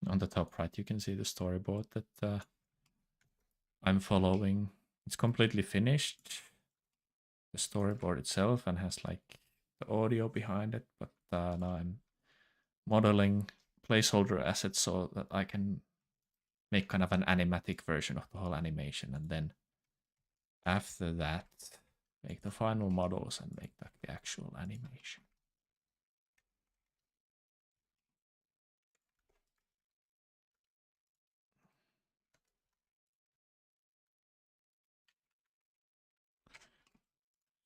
On the top right, you can see the storyboard that I'm following. It's completely finished, the storyboard itself, and has like the audio behind it. But now I'm modeling placeholder assets so that I can make kind of an animatic version of the whole animation, and then after that make the final models and make like the actual animation.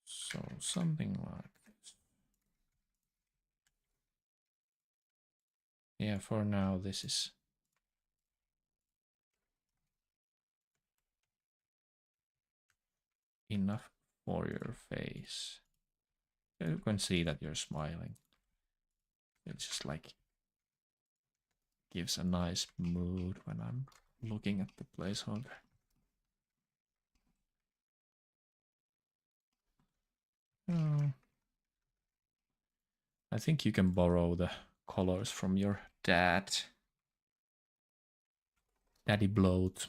So something like this. Yeah, for now this is enough for your face. You can see that you're smiling. It just like gives a nice mood when I'm looking at the placeholder. I think you can borrow the colors from your daddy bloat.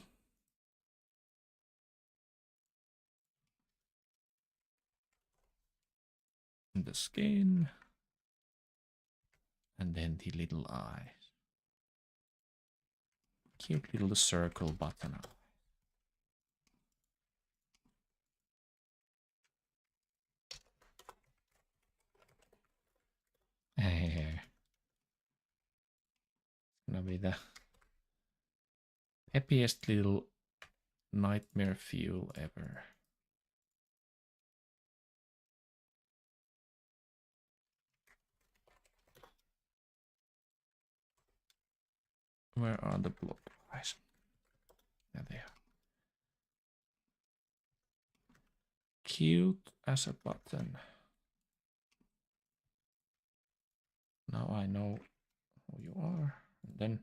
The skin. And then the little eyes. Cute little circle button. It's gonna be the happiest little nightmare fuel ever. Where are the blood eyes? There they are. Cute as a button. Now I know who you are. And then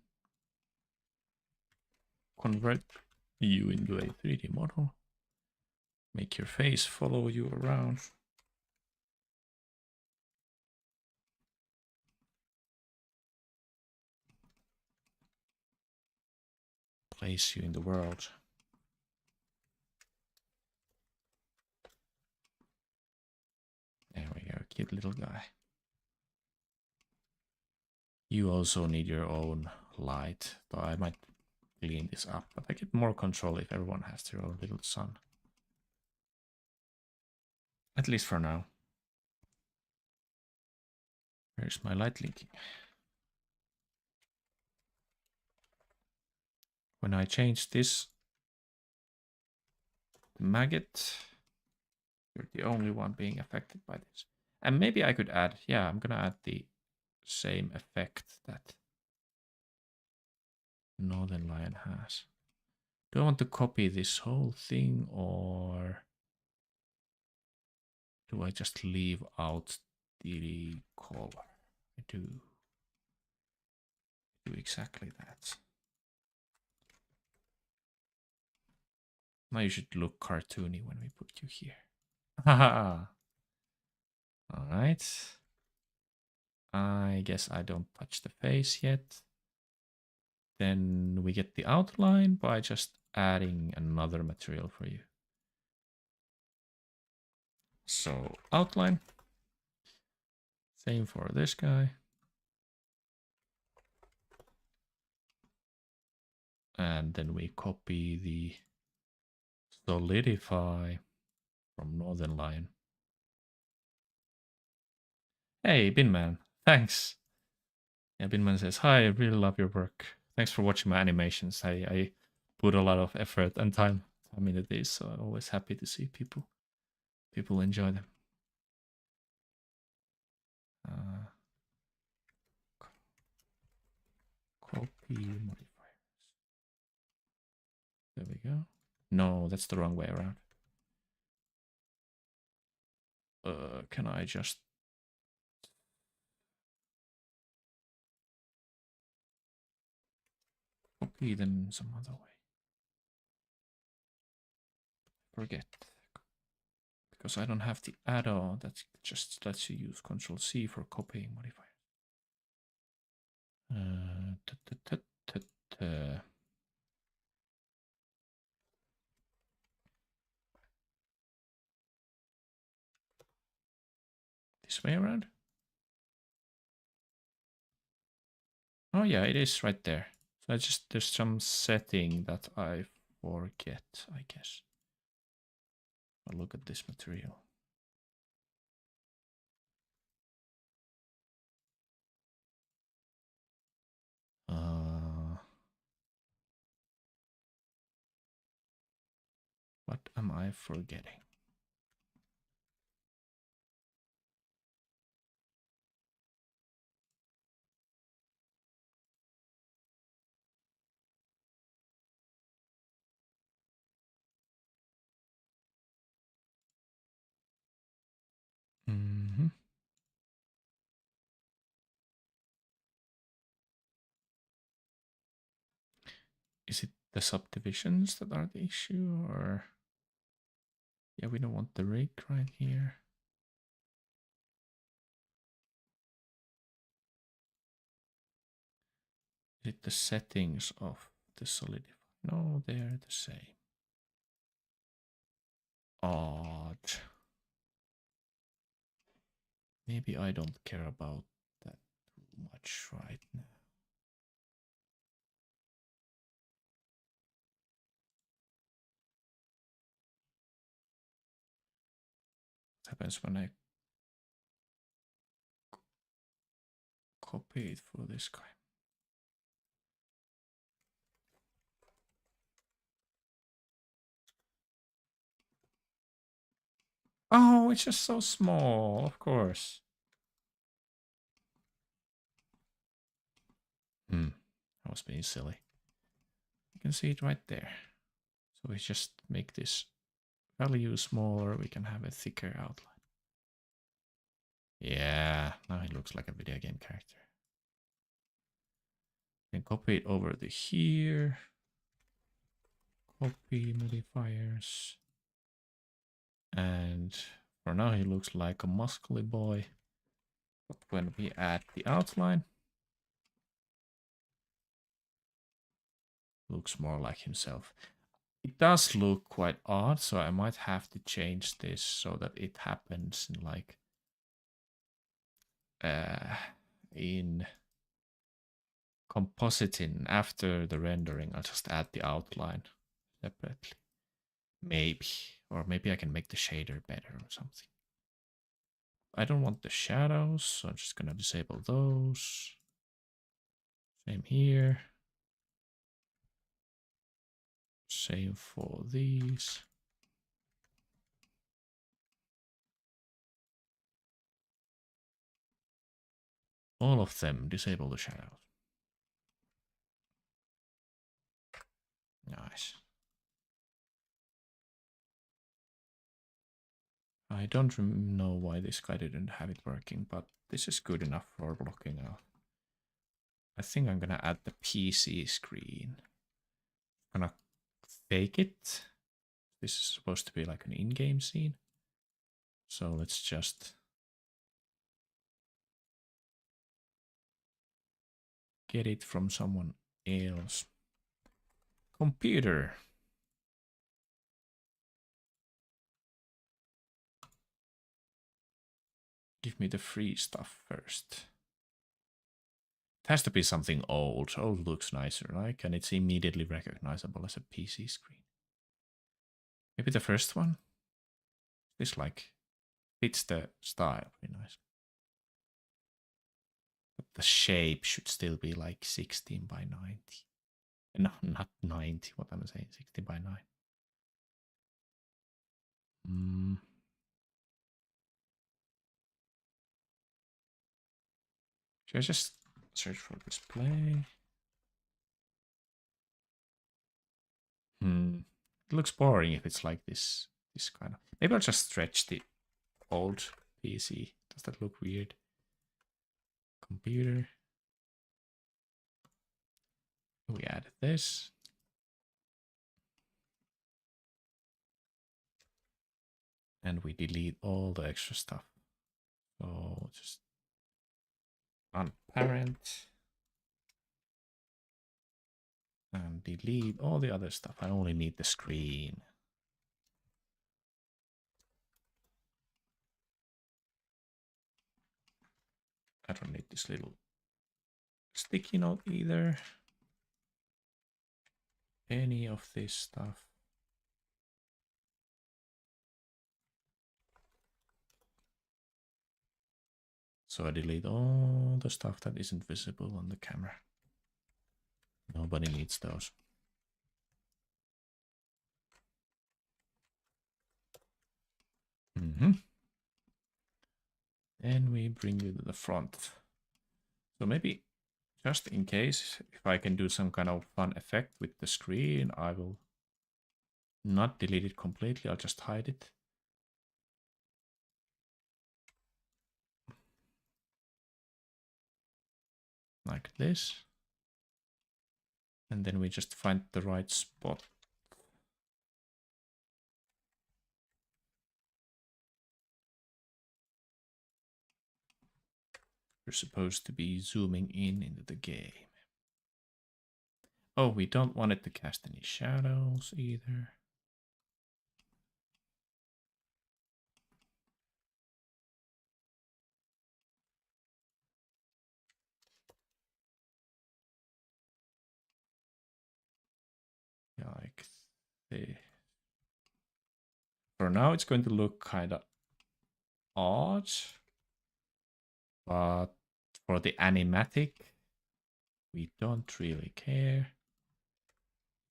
convert you into a 3D model. Make your face follow you around. Place you in the world. There we go, cute little guy. You also need your own light, though I might clean this up, but I get more control if everyone has their own little sun. At least for now. Where's my light linking? When I change this maggot, you're the only one being affected by this. And maybe I could add, yeah, I'm gonna add the same effect that Northernlion has. Do I want to copy this whole thing, or do I just leave out the color? I do exactly that. Now you should look cartoony when we put you here. Haha. All right. I guess I don't touch the face yet. Then we get the outline by just adding another material for you. So outline. Same for this guy. And then we copy the solidify from Northernlion. Hey, Binman, thanks. Yeah, Binman says, hi, I really love your work. Thanks for watching my animations. I put a lot of effort and time into these, so I'm always happy to see people enjoy them. Copy modifiers. There we go. No, that's the wrong way around. Can I just copy them some other way? Forget. Because I don't have the add-on that just lets you use Ctrl-C for copying modifiers. this way around? Oh yeah, it is right there. So I just, there's some setting that I forget, I guess. I'll look at this material. What am I forgetting? Mm-hmm. Is it the subdivisions that are the issue, or yeah, we don't want the rig right here. Is it the settings of the solidify? No, they're the same. Odd. Maybe I don't care about that too much right now. What happens when I copy it for this guy? Oh, it's just so small, of course. I was being silly. You can see it right there. So we just make this value smaller, we can have a thicker outline. Yeah, now he looks like a video game character. Then copy it over to here. Copy modifiers. And for now he looks like a muscly boy. But when we add the outline, looks more like himself. It does look quite odd, so I might have to change this so that it happens in like in compositing after the rendering. I'll just add the outline separately. Maybe. Or maybe I can make the shader better or something. I don't want the shadows, so I'm just gonna disable those. Same here. Same for these. All of them, disable the shadows. Nice. I don't know why this guy didn't have it working, but this is good enough for blocking out. I think I'm gonna add the PC screen. I'm gonna fake it. This is supposed to be like an in-game scene. So let's just get it from someone else. Computer. Give me the free stuff first. It has to be something old. Old looks nicer, like, and it's immediately recognizable as a PC screen. Maybe the first one? This like fits the style pretty nice. But the shape should still be like 16 by 90. No, not 90, what am I saying? 16 by 9. Should I just search for display? It looks boring if it's like this kind of. Maybe I'll just stretch the old PC. Does that look weird? Computer. We added this. And we delete all the extra stuff. So just unparent. And delete all the other stuff. I only need the screen. I don't need this little sticky note either. Any of this stuff. So I delete all the stuff that isn't visible on the camera. Nobody needs those. Then we bring you to the front. So maybe just in case, if I can do some kind of fun effect with the screen, I will not delete it completely. I'll just hide it. Like this. And then we just find the right spot. We're supposed to be zooming in into the game. Oh, we don't want it to cast any shadows either. Like this. For now, it's going to look kind of odd. But for the animatic, we don't really care.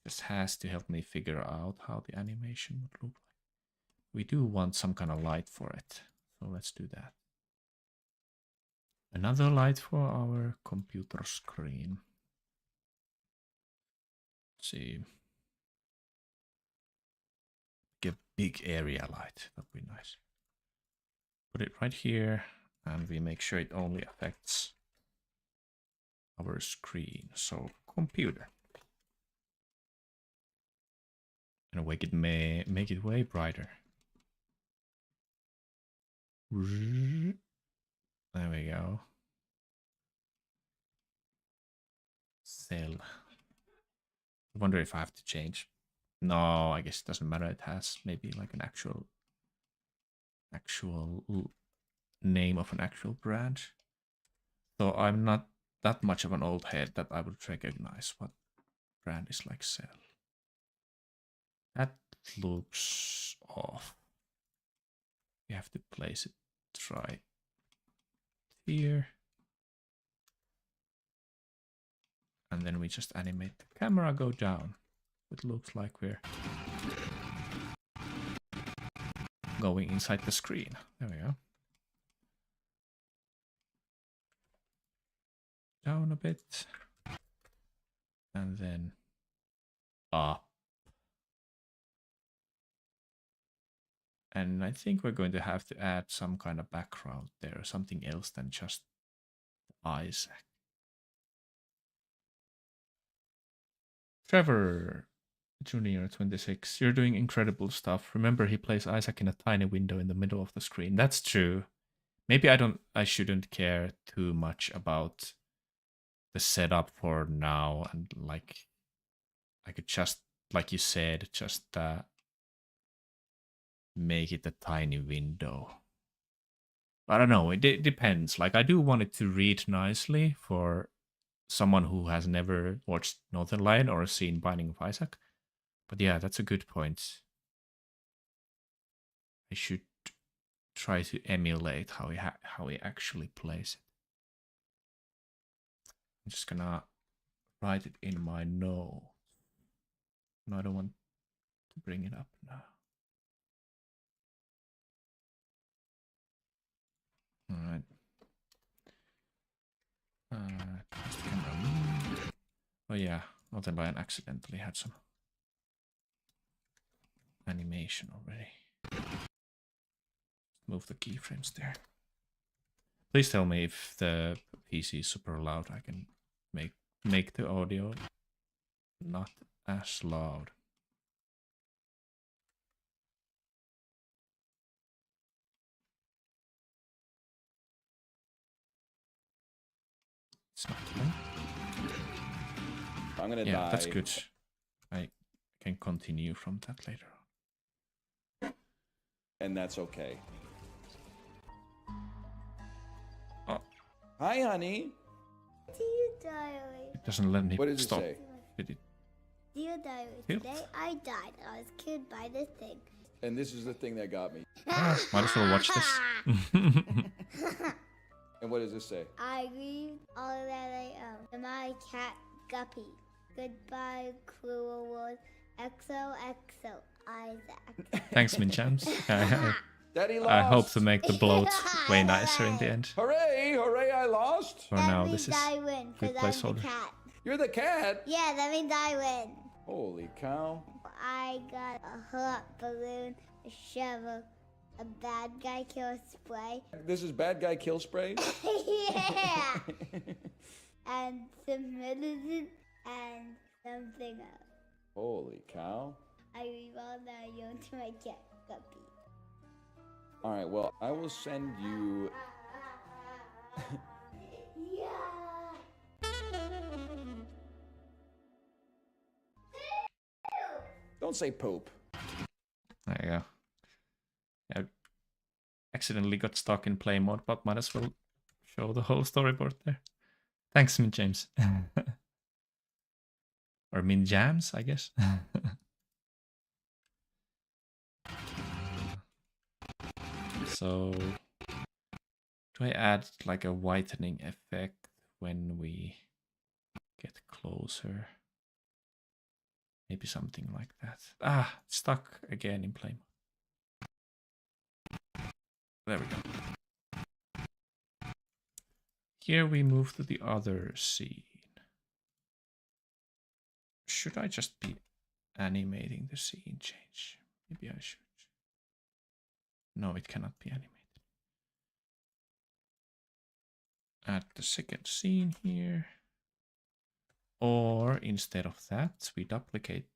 This has to help me figure out how the animation would look like. We do want some kind of light for it. So let's do that. Another light for our computer screen. Let's see. Get big area light. That'd be nice. Put it right here, and we make sure it only affects our screen. So computer. And make it way brighter. There we go. Cell. I wonder if I have to change. No, I guess it doesn't matter. It has maybe like an actual name of an actual branch. So I'm not that much of an old head that I would recognize what brand is like Cell. That looks off. We have to place it right here. And then we just animate the camera go down. It looks like we're going inside the screen. There we go. Down a bit. And then up. And I think we're going to have to add some kind of background there, something else than just Isaac. Trevor Junior 26, you're doing incredible stuff. Remember, he plays Isaac in a tiny window in the middle of the screen. That's true. Maybe I shouldn't care too much about the setup for now, and like I could just, like you said, just make it a tiny window. I don't know, it depends. Like, I do want it to read nicely for someone who has never watched Northernlion or seen Binding of Isaac. But yeah, that's a good point. I should try to emulate how he actually plays it. I'm just gonna write it in my notes. No, I don't want to bring it up now. All right. Oh yeah, Northernlion accidentally had some animation already. Move the keyframes there. Please tell me if the PC is super loud. I can make the audio not as loud. It's not playing. I'm gonna die. Yeah, that's good. I can continue from that later on. And that's okay. Oh, Hi, honey. Dear diary. It doesn't let me What does it stop. say? Did it? Dear diary, Killed? today I died. I was killed by this thing. And this is the thing that got me. Ah, might as well watch this. And what does this say? I grieve all that I own. To my cat Guppy. Goodbye, cruel world. XOXO, Isaac. Thanks, Minchams. Daddy lost. I hope to make the bloat way nicer in the end. Hooray! Hooray! I lost. For That now, means this is I win, good because I'm the placeholder. cat. You're the cat. Yeah, that means I win. Holy cow! I got a hot balloon, a shovel, a bad guy kill spray. This is bad guy kill spray. Yeah! And some medicine and something else. Holy cow! I revolved that young to my cat Guppy. All right. Well, I will send you. Yeah! Don't say poop. There you go. Yeah, accidentally got stuck in play mode, but might as well show the whole storyboard there. Thanks, Min James. Or Min Jams, I guess. So, do I add like a whitening effect when we get closer? Maybe something like that. Ah, stuck again in play mode. There we go. Here we move to the other scene. Should I just be animating the scene change? Maybe I should. No, it cannot be animated. Add the second scene here. Or instead of that, we duplicate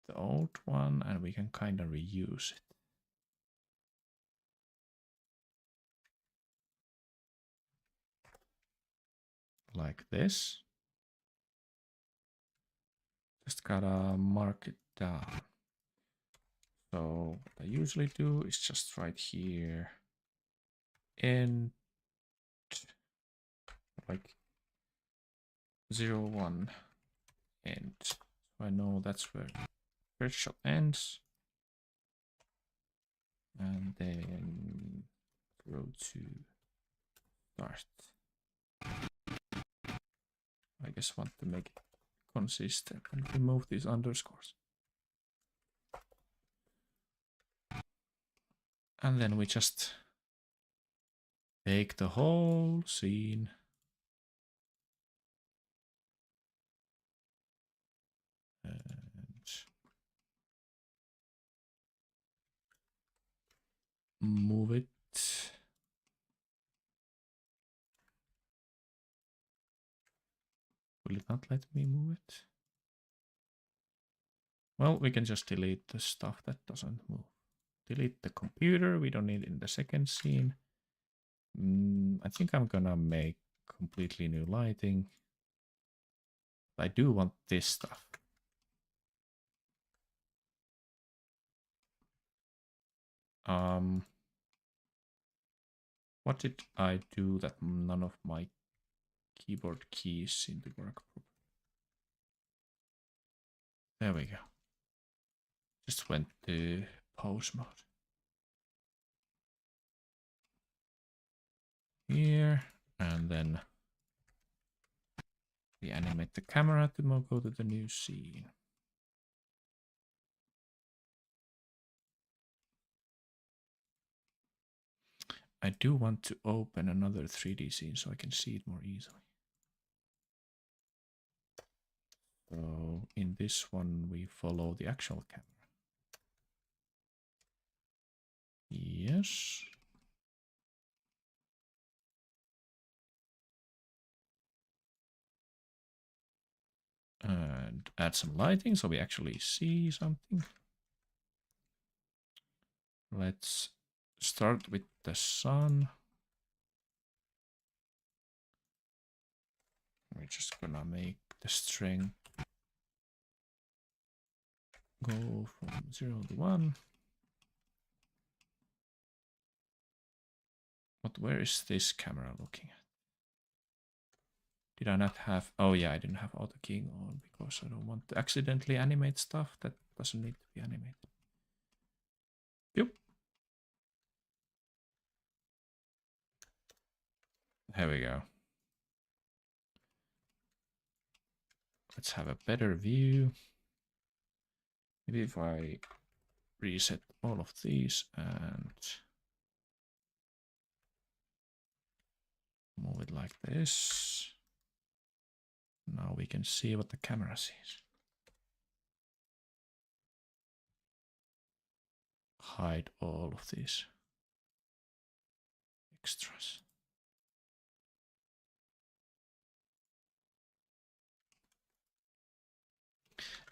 the old one and we can kind of reuse it. Like this. Just gotta mark it down. So what I usually do is just right here and like 0, 1 end. So I know that's where first shot ends. And then go to start. I guess want to make it consistent and remove these underscores. And then we just take the whole scene and move it. Will it not let me move it? Well, we can just delete the stuff that doesn't move. Delete the computer, we don't need it in the second scene. I think I'm gonna make completely new lighting. I do want this stuff. What did I do that none of my keyboard keys seem to work properly? There we go. Just went to pose mode. Here, and then we animate the camera to go to the new scene. I do want to open another 3D scene so I can see it more easily. So in this one, we follow the actual camera. Yes. And add some lighting so we actually see something. Let's start with the sun. We're just gonna make the strength go from 0 to 1. But where is this camera looking at? Did I not have... Oh yeah, I didn't have auto keying on because I don't want to accidentally animate stuff that doesn't need to be animated. Yep. There we go. Let's have a better view. Maybe if I reset all of these and move it like this. Now we can see what the camera sees. Hide all of these extras.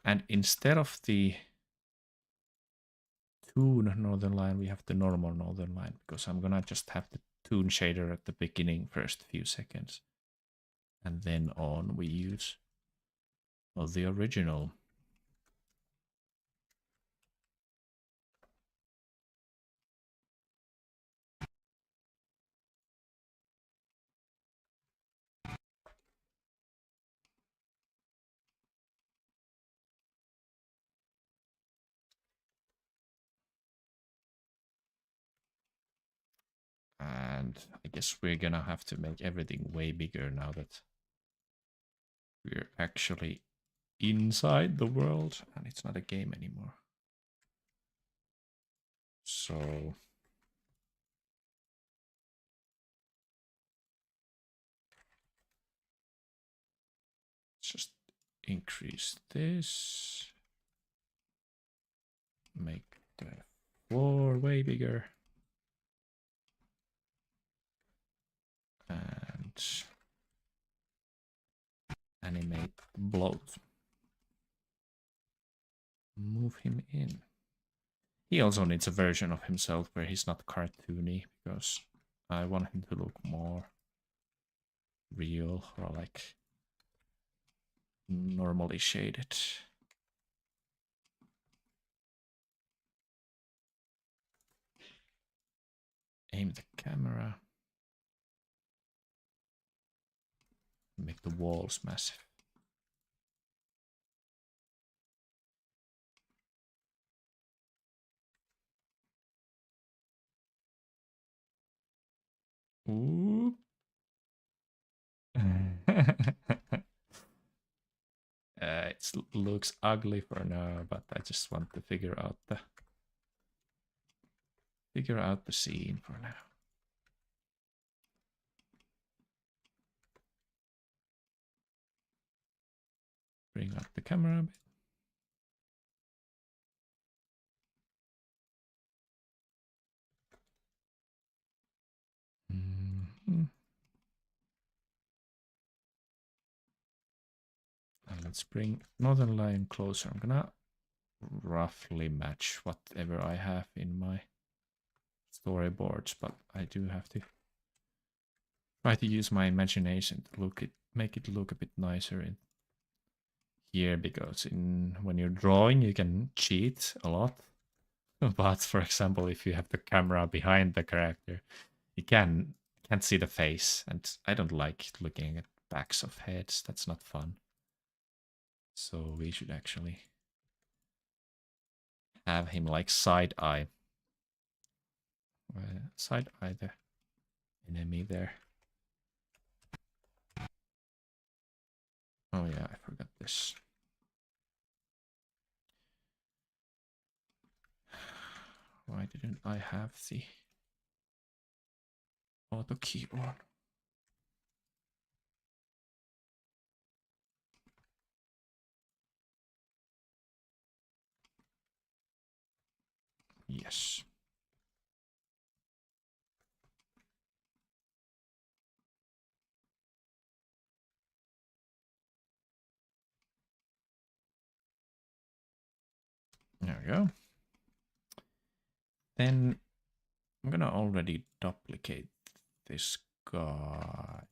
And instead of the toon Northernlion, we have the normal Northernlion because I'm gonna just have the toon shader at the beginning first few seconds. And then on we use the original. And I guess we're gonna have to make everything way bigger now that we're actually inside the world and it's not a game anymore. So just increase this, make the floor way bigger, and animate bloat. Move him in. He also needs a version of himself where he's not cartoony because I want him to look more real or like normally shaded. Aim the camera. Make the walls massive. Ooh. It looks ugly for now, but I just want to figure out the scene for now. Bring up the camera a bit. And let's bring Northernlion closer. I'm gonna roughly match whatever I have in my storyboards, but I do have to try to use my imagination to make it look a bit nicer in here, because when you're drawing you can cheat a lot. But for example, if you have the camera behind the character, you can't see the face, and I don't like looking at backs of heads. That's not fun. So we should actually have him like side eye the enemy there. Oh yeah, I forgot this. Why didn't I have the auto keyboard? Yes. There we go. Then I'm gonna already duplicate this guy.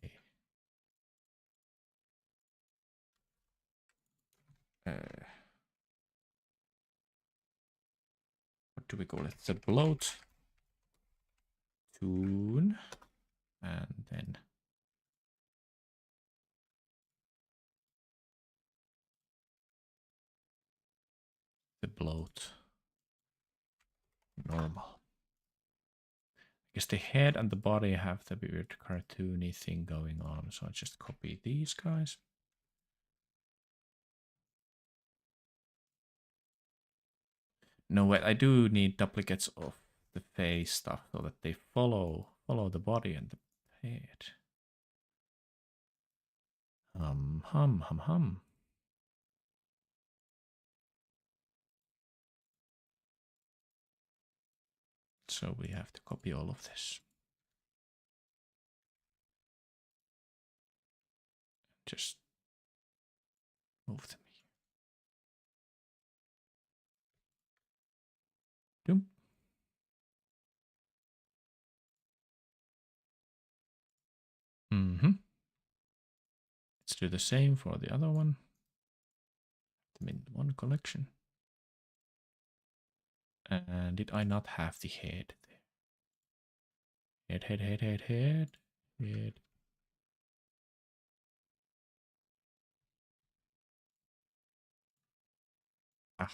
What do we call it? The bloat toon, and then bloat. Normal. I guess the head and the body have the weird cartoony thing going on, so I just copy these guys. No, wait, I do need duplicates of the face stuff so that they follow the body and the head. Hum. So we have to copy all of this. Just move them here. Doom. Let's do the same for the other one. Them in one collection. And did I not have the head there? Head. Ah.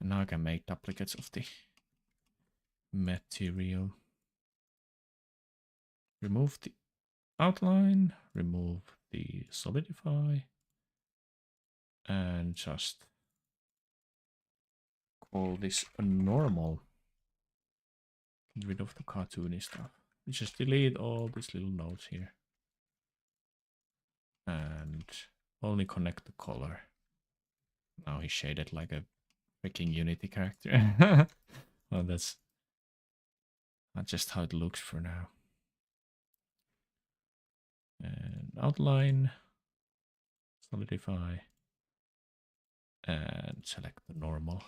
And now I can make duplicates of the material. Remove the outline, remove the solidify, and just call this a normal. Get rid of the cartoony stuff. We just delete all these little nodes here. And only connect the color. Now he's shaded like a freaking Unity character. Well, that's not just how it looks for now. And outline, solidify, and select the normal.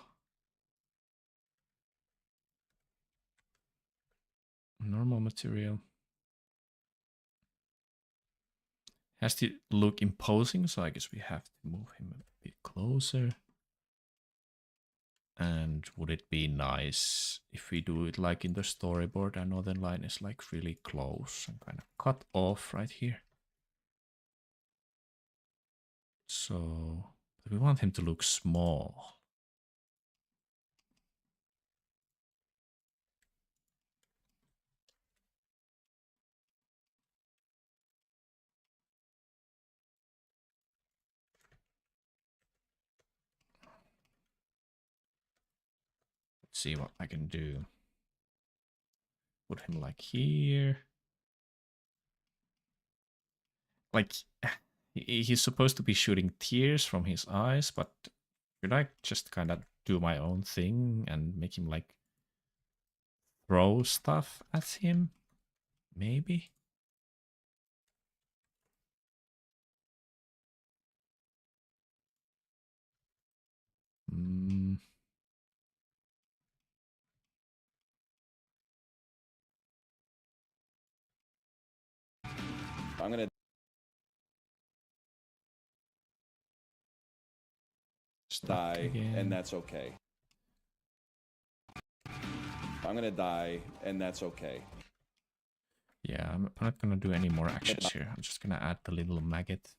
Normal material. Has to look imposing, so I guess we have to move him a bit closer. And would it be nice if we do it like in the storyboard and Northernlion is like really close and kind of cut off right here? So we want him to look small. Let's see what I can do. Put him like here. Like, he's supposed to be shooting tears from his eyes, but should I just kind of do my own thing and make him like throw stuff at him? Maybe? I'm gonna die, and that's okay. I'm gonna die, and that's okay. Yeah, I'm not gonna do any more actions here. I'm just gonna add the little maggot.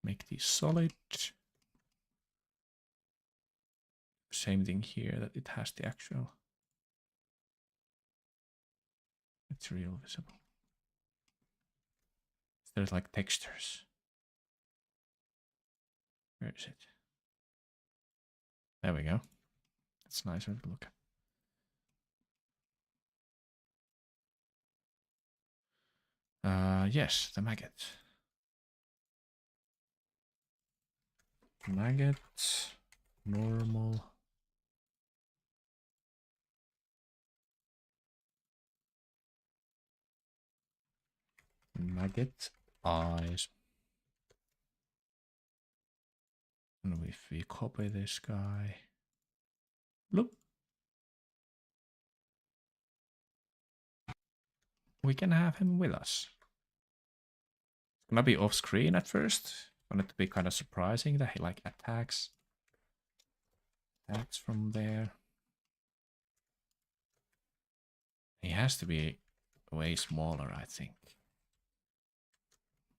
Make these solid. Same thing here, that it has the actual material visible. There's like textures. Where is it? There we go. It's nicer to look at. Yes, the maggot. Maggot, normal. Maggot, eyes. And if we copy this guy, look, we can have him with us. It's gonna be off screen at first. Want it to be kind of surprising that he like attacks from there. He has to be way smaller, I think.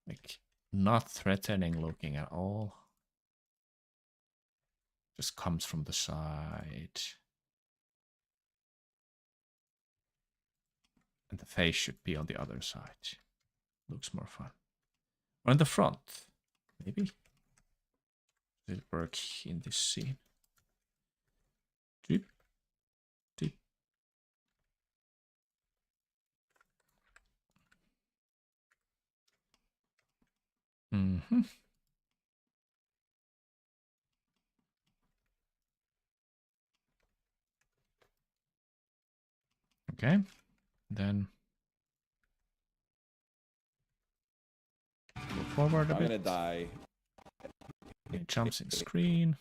Like not threatening looking at all. Just comes from the side. And the face should be on the other side. Looks more fun. Or in the front, maybe? Does it work in this scene? Deep, deep. Mm-hmm. Okay, then go forward a I'm bit. gonna die. It jumps in screen.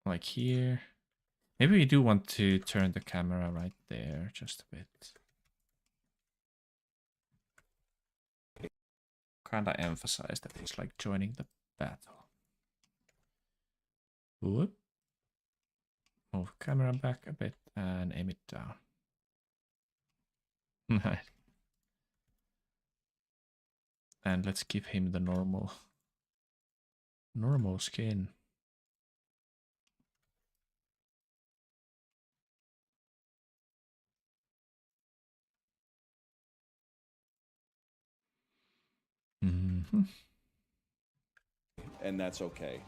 Like here. Maybe we do want to turn the camera right there just a bit. Kinda emphasize that he's like joining the battle. Whoop. Move camera back a bit and aim it down. Nice. And let's give him the normal skin. Mm-hmm. And that's okay.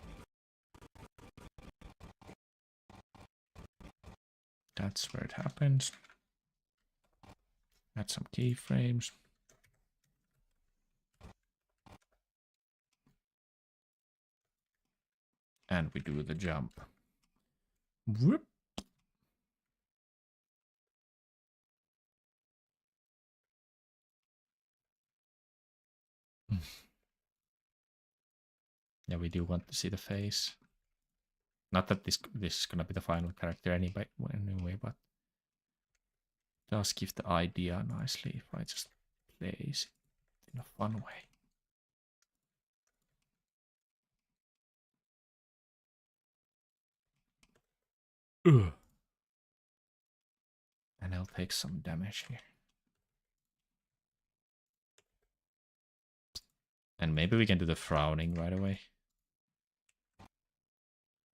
That's where it happens. Add some keyframes. And we do the jump. Whoop. Yeah, we do want to see the face. Not that this is gonna be the final character anyway, but does give the idea nicely if I just place it in a fun way. Ugh. And I'll take some damage here. And maybe we can do the frowning right away.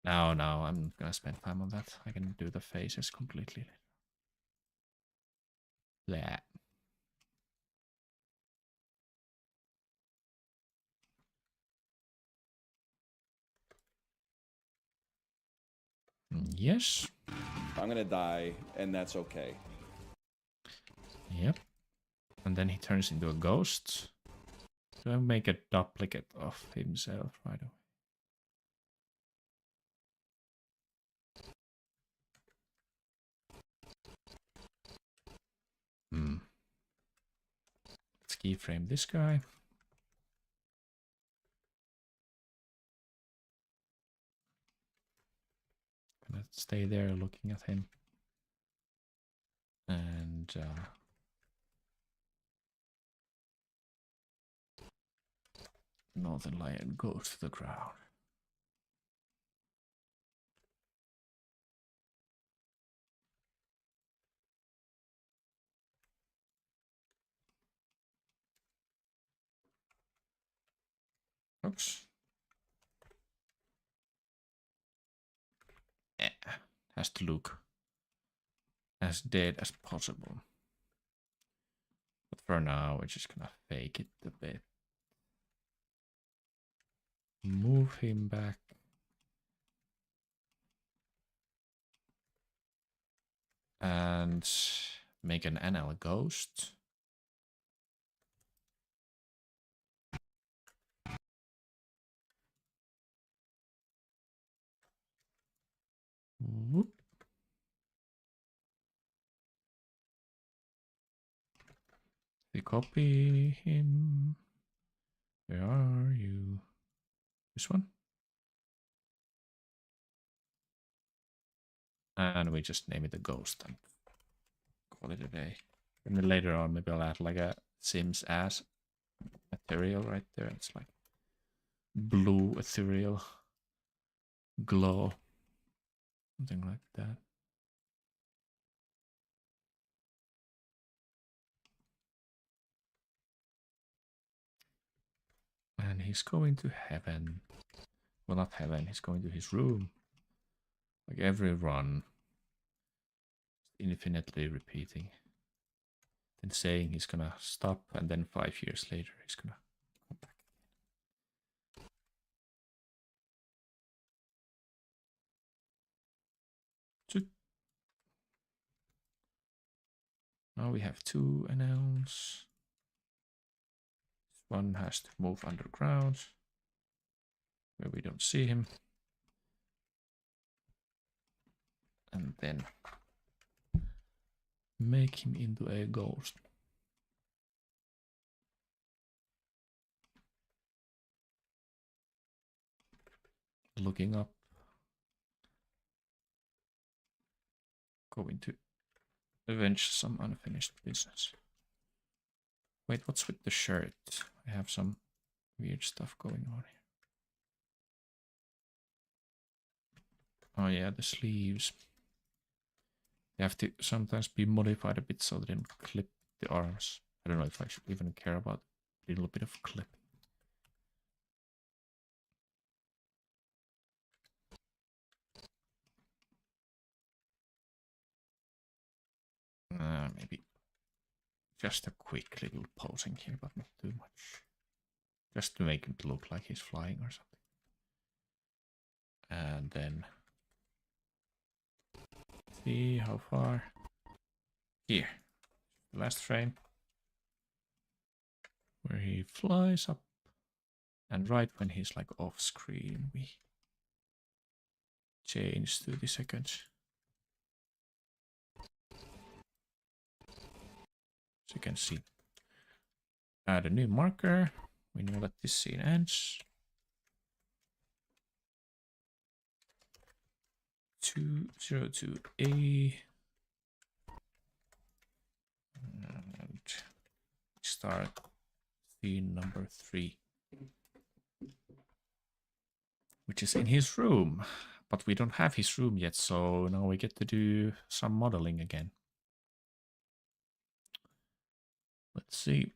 No, I'm not gonna spend time on that. I can do the faces completely. Blah. Yes. I'm gonna die, and that's okay. Yep. And then he turns into a ghost. So I'll make a duplicate of himself right away. Let's keyframe this guy. Gonna stay there looking at him. And Northernlion goes to the ground. Oops. Yeah, has to look as dead as possible. But for now, we're just gonna fake it a bit. Move him back. And make an NL ghost. Whoop. We copy him. Where are you? This one? And we just name it a ghost and call it a day. And then later on, maybe I'll add like a Sims ass material right there. It's like blue ethereal glow. Something like that. And he's going to heaven. Well, not heaven, he's going to his room. Like every run. Infinitely repeating. Then saying he's gonna stop, and then 5 years later he's gonna come back again. Now we have 2 announce. One has to move underground, where we don't see him. And then make him into a ghost. Looking up. Going to avenge some unfinished business. Wait, what's with the shirt? I have some weird stuff going on here. Oh yeah, the sleeves. They have to sometimes be modified a bit so they don't clip the arms. I don't know if I should even care about a little bit of clipping. Maybe just a quick little posing here, but not too much. Just to make it look like he's flying or something. And then see how far. Here, last frame, where he flies up, and right when he's like off screen, we change to the seconds. So you can see, add a new marker. We know that this scene ends. 202A. And start scene number 3. Which is in his room. But we don't have his room yet, so now we get to do some modeling again. Let's see.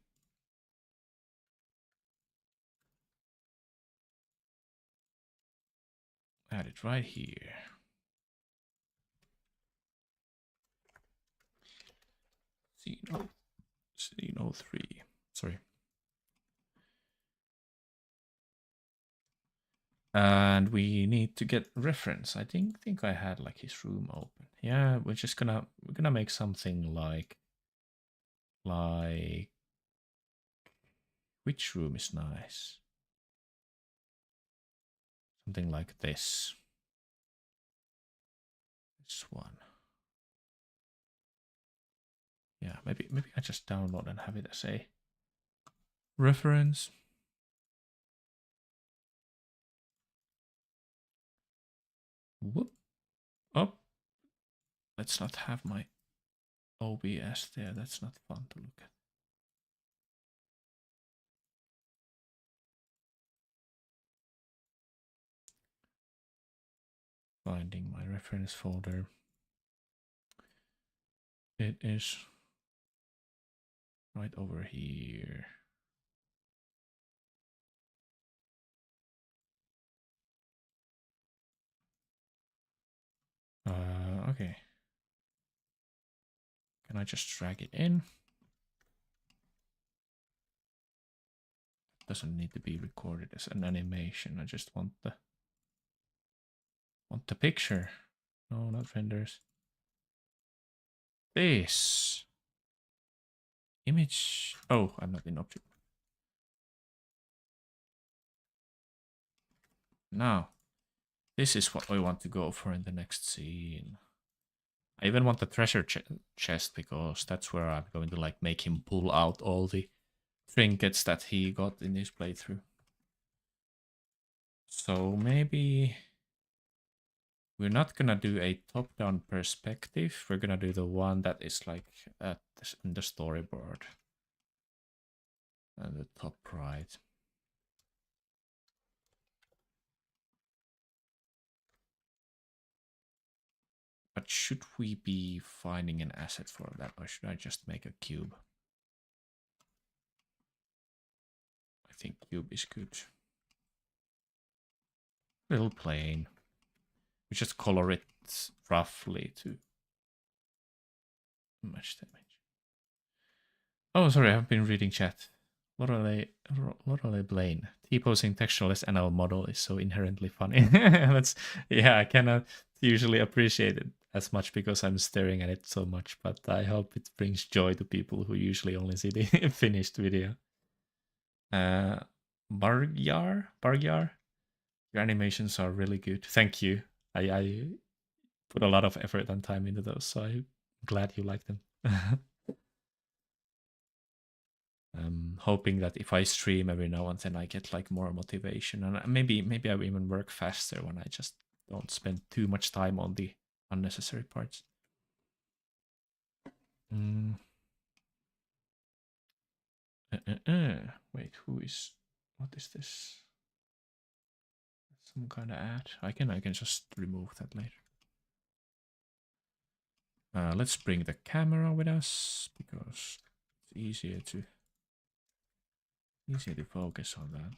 Add it right here. Scene 03. Sorry. And we need to get reference. I think I had like his room open. Yeah, we're gonna make something like which room is nice? Something like this. This one. Yeah, maybe I just download and have it as a reference. Whoop. Oh. Let's not have my OBS there. That's not fun to look at. Finding my reference folder. It is right over here. Okay. Can I just drag it in? It doesn't need to be recorded as an animation. I just want the picture. No, not renders. This image. Oh, I'm not in object. Now, this is what we want to go for in the next scene. I even want the treasure chest because that's where I'm going to like make him pull out all the trinkets that he got in his playthrough. So maybe we're not gonna do a top-down perspective. We're gonna do the one that is like in the storyboard. And the top right. But should we be finding an asset for that, or should I just make a cube? I think cube is good. Little plain. We just color it roughly to much damage. Oh, sorry, I've been reading chat. Lorelei Blaine. T-posing textureless NL model is so inherently funny. That's yeah, I cannot usually appreciate it as much because I'm staring at it so much, but I hope it brings joy to people who usually only see the finished video. Bargyar? Your animations are really good. Thank you. I put a lot of effort and time into those, so I'm glad you like them. I'm hoping that if I stream every now and then, I get like more motivation, and maybe I will even work faster when I just don't spend too much time on the unnecessary parts. Mm. Wait, who is? What is this? Some kind of ad. I can just remove that later. Let's bring the camera with us because it's easier to focus on that.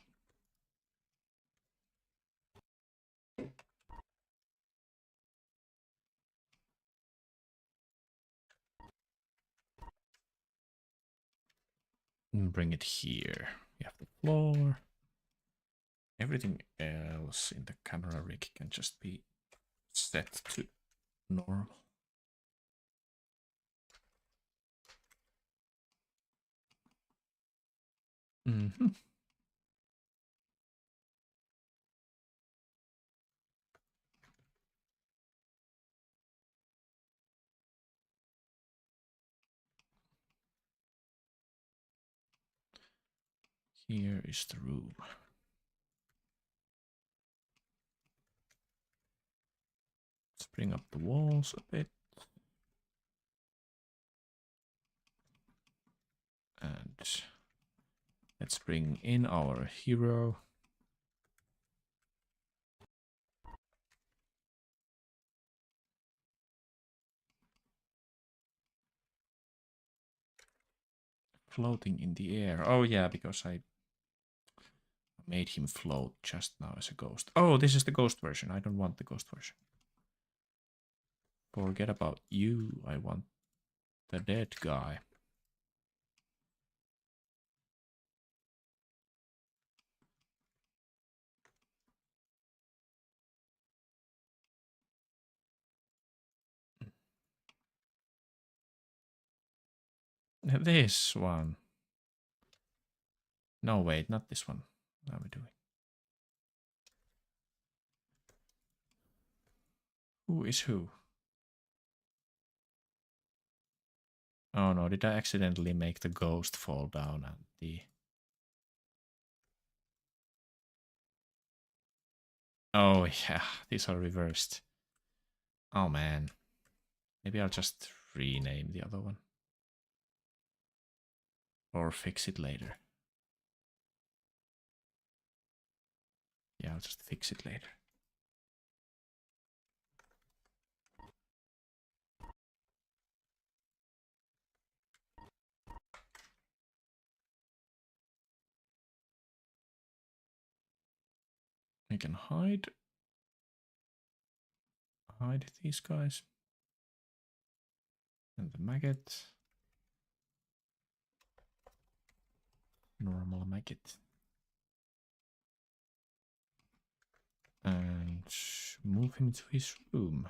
And bring it here. You have the floor. Everything else in the camera rig can just be set to normal. Mm-hmm. Here is the room. Let's bring up the walls a bit. And let's bring in our hero. Floating in the air. Oh yeah, because I made him float just now as a ghost. Oh, this is the ghost version. I don't want the ghost version. Forget about you. I want the dead guy. This one. No, wait, not this one. What are we doing? Who is who? Oh no, did I accidentally make the ghost fall down and the... Oh yeah, these are reversed. Oh man. Maybe I'll just rename the other one. Or fix it later. Yeah, I'll just fix it later. We can hide these guys. And the maggot. Normal maggot. And move him to his room.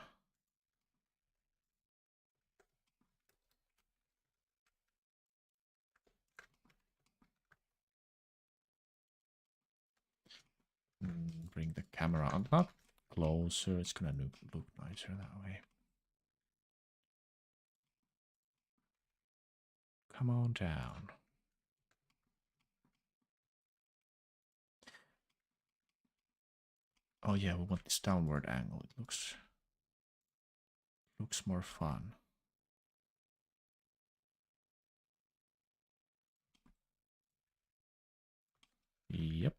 Bring the camera up closer. It's gonna look nicer that way. Come on down. Oh yeah, we want this downward angle. It looks more fun. Yep.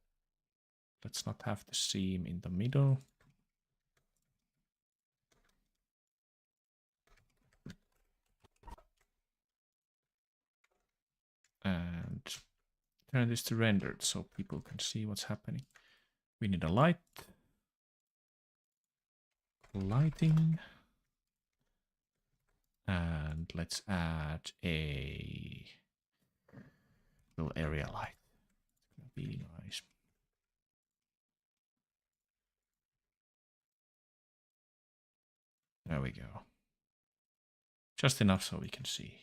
Let's not have the seam in the middle. And turn this to rendered so people can see what's happening. We need a light. lighting. And let's add a little area light. It's gonna be nice. There we go. Just enough so we can see.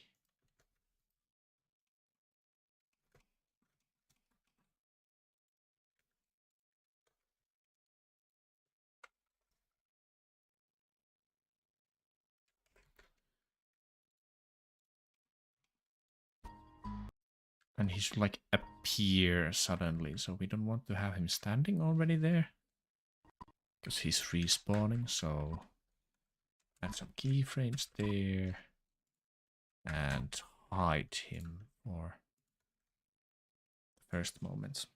And he should like appear suddenly, so we don't want to have him standing already there. Because he's respawning, so add some keyframes there. And hide him for the first moments.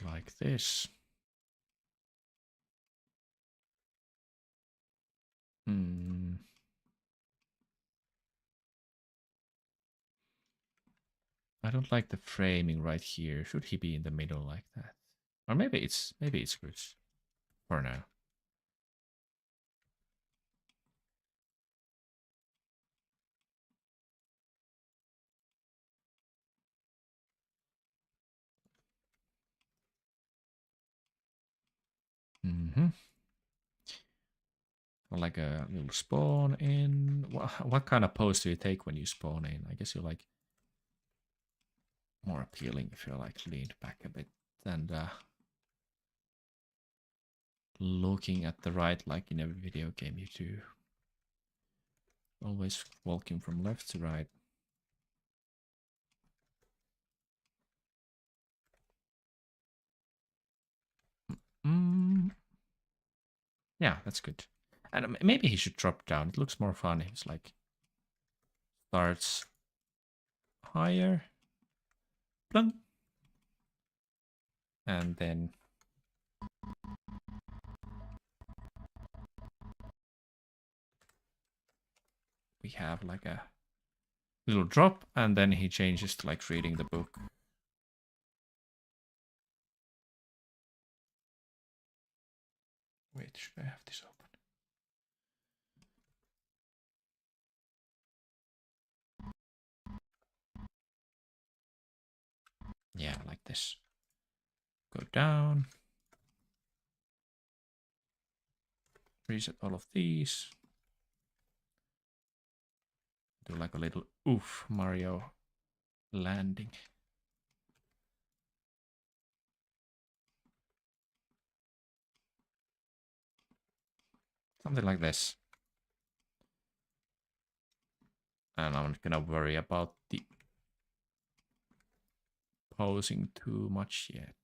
Like this. I don't like the framing right here. Should he be in the middle like that? Or maybe it's good for now. Like a little spawn in. What kind of pose do you take when you spawn in? I guess you like more appealing if you're like leaned back a bit and looking at the right like in every video game you do. Always walking from left to right. Yeah, that's good. And maybe he should drop down. It looks more fun. He's like starts higher. Plunk. And then we have like a little drop, and then he changes to like reading the book. Wait, should I have this open? Yeah, like this. Go down. Reset all of these. Do like a little oof Mario landing. Something like this. And I'm not gonna worry about the posing too much yet.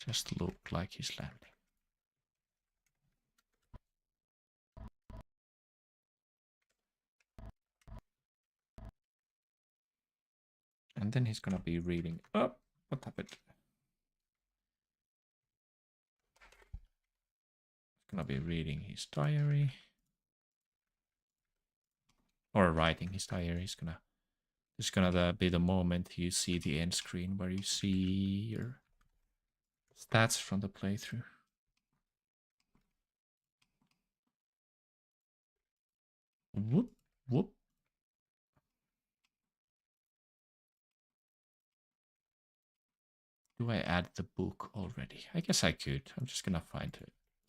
Just look like he's landing. And then he's gonna be reading. Oh, what happened? He's gonna be reading his diary. Or writing his diary. It's gonna be the moment you see the end screen where you see your stats from the playthrough. Whoop, whoop. Do I add the book already? I guess I could. I'm just gonna find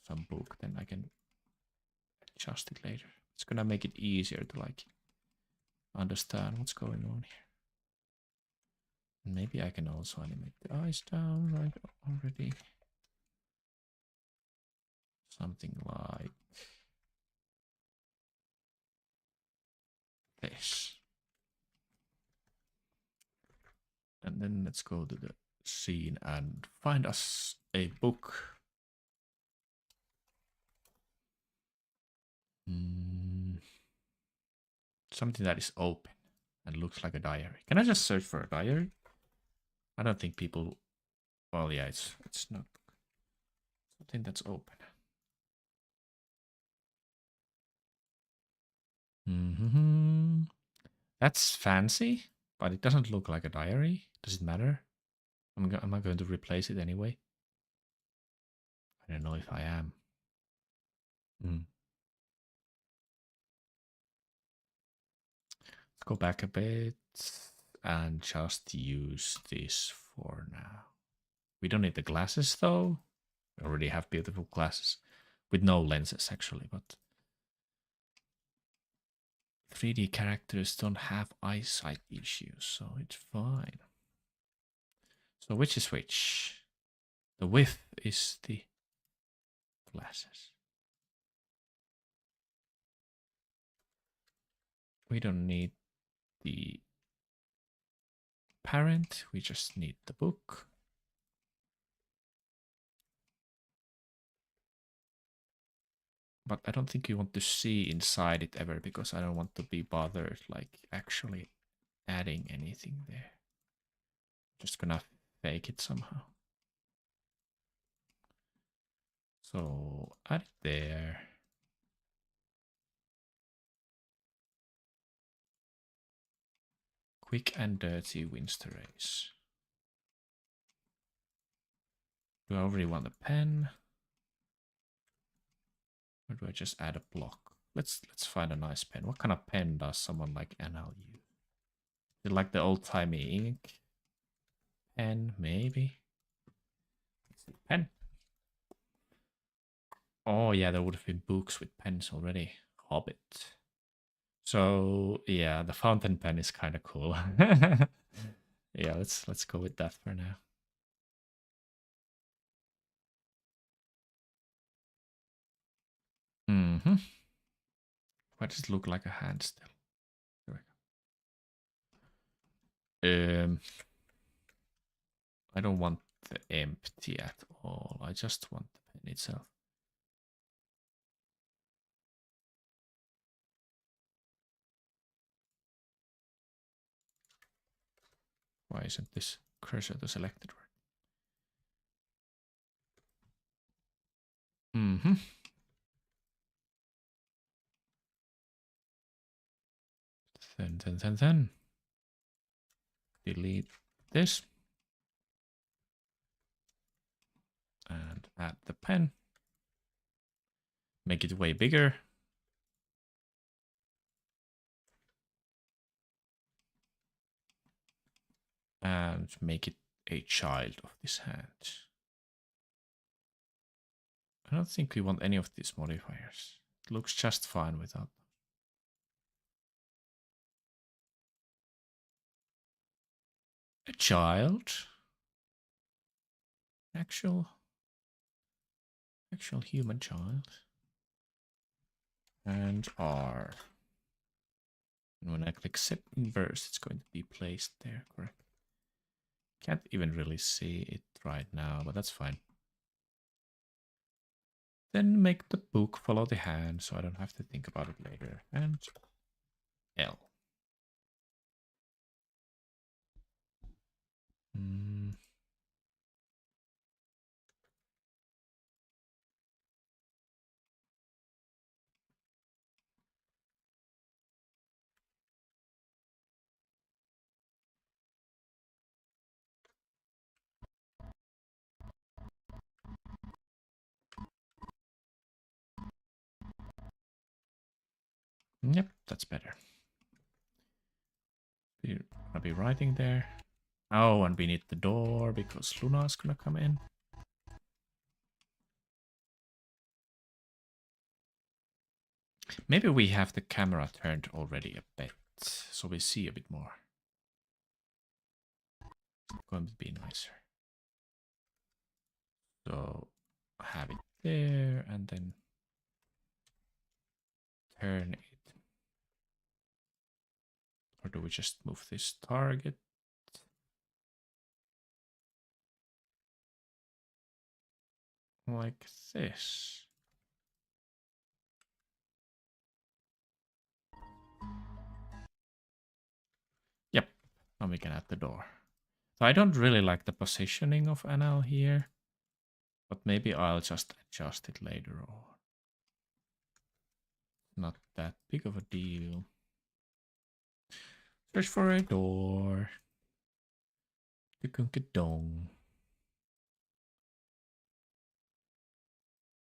some book, then I can adjust it later. It's gonna make it easier to like understand what's going on here. Maybe I can also animate the eyes down right already. Something like this. And then let's go to the scene and find us a book. Something that is open and looks like a diary. Can I just search for a diary? I don't think people... Well, yeah, it's not something that's open. Mm-hmm. That's fancy, but it doesn't look like a diary. Does it matter? Am I going to replace it anyway? I don't know if I am. Mm. Let's go back a bit and just use this for now. We don't need the glasses though. We already have beautiful glasses with no lenses actually, but 3D characters don't have eyesight issues, so it's fine. So which is which? The width is the glasses. We don't need the parent, we just need the book. But I don't think you want to see inside it ever because I don't want to be bothered like actually adding anything there. Just gonna fake it somehow. So add it there. Quick and dirty Winster race. Do I already want a pen? Or do I just add a block? Let's find a nice pen. What kind of pen does someone like NL use? Is it like the old-timey ink pen, maybe? Pen. Oh yeah, there would have been books with pens already. Hobbit. So yeah, the fountain pen is kind of cool. Yeah, let's go with that for now. Mm-hmm. Why does it look like a hand still? There we go. I don't want the empty at all. I just want the pen itself. Why isn't this cursor to selected right? Mm-hmm. Then. Delete this. And add the pen. Make it way bigger. And make it a child of this hand. I don't think we want any of these modifiers. It looks just fine without them. A child. Actual human child. And R. And when I click set inverse, it's going to be placed there, correct? Can't even really see it right now, but that's fine. Then make the book follow the hand so I don't have to think about it later. And L. Yep, that's better. I'll be writing there. Oh, and we need the door because Luna's gonna come in. Maybe we have the camera turned already a bit, so we see a bit more. It's going to be nicer. So have it there and then turn it. Or do we just move this target? Like this. Yep, now we can add the door. So I don't really like the positioning of NL here, but maybe I'll just adjust it later on. Not that big of a deal. Search for a door. Dong.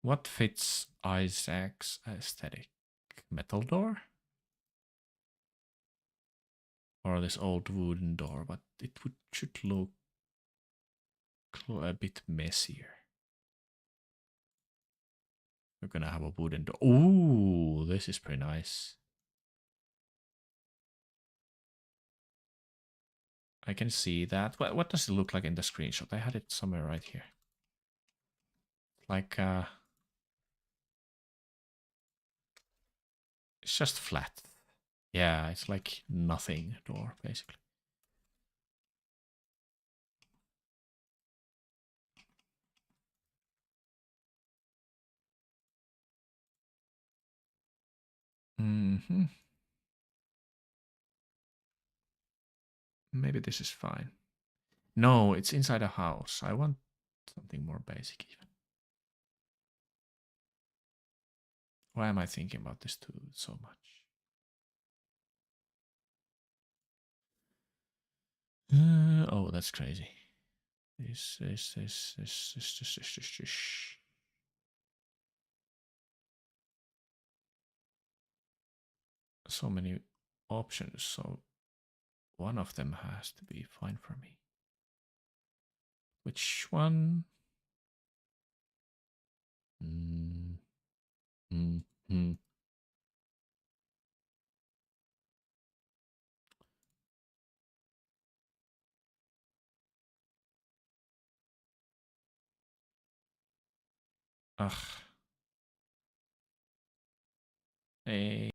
What fits Isaac's aesthetic? Metal door? Or this old wooden door, but should look a bit messier. We're gonna have a wooden door. Ooh, this is pretty nice. I can see that. What does it look like in the screenshot? I had it somewhere right here. Like, it's just flat. Yeah, it's like nothing door, basically. Mm-hmm. Maybe this is fine. No, it's inside a house. I want something more basic even. Why am I thinking about this too so much? Oh, that's crazy. This. So many options, so one of them has to be fine for me. Which one? Mm, mm, mm. Ugh. Hey.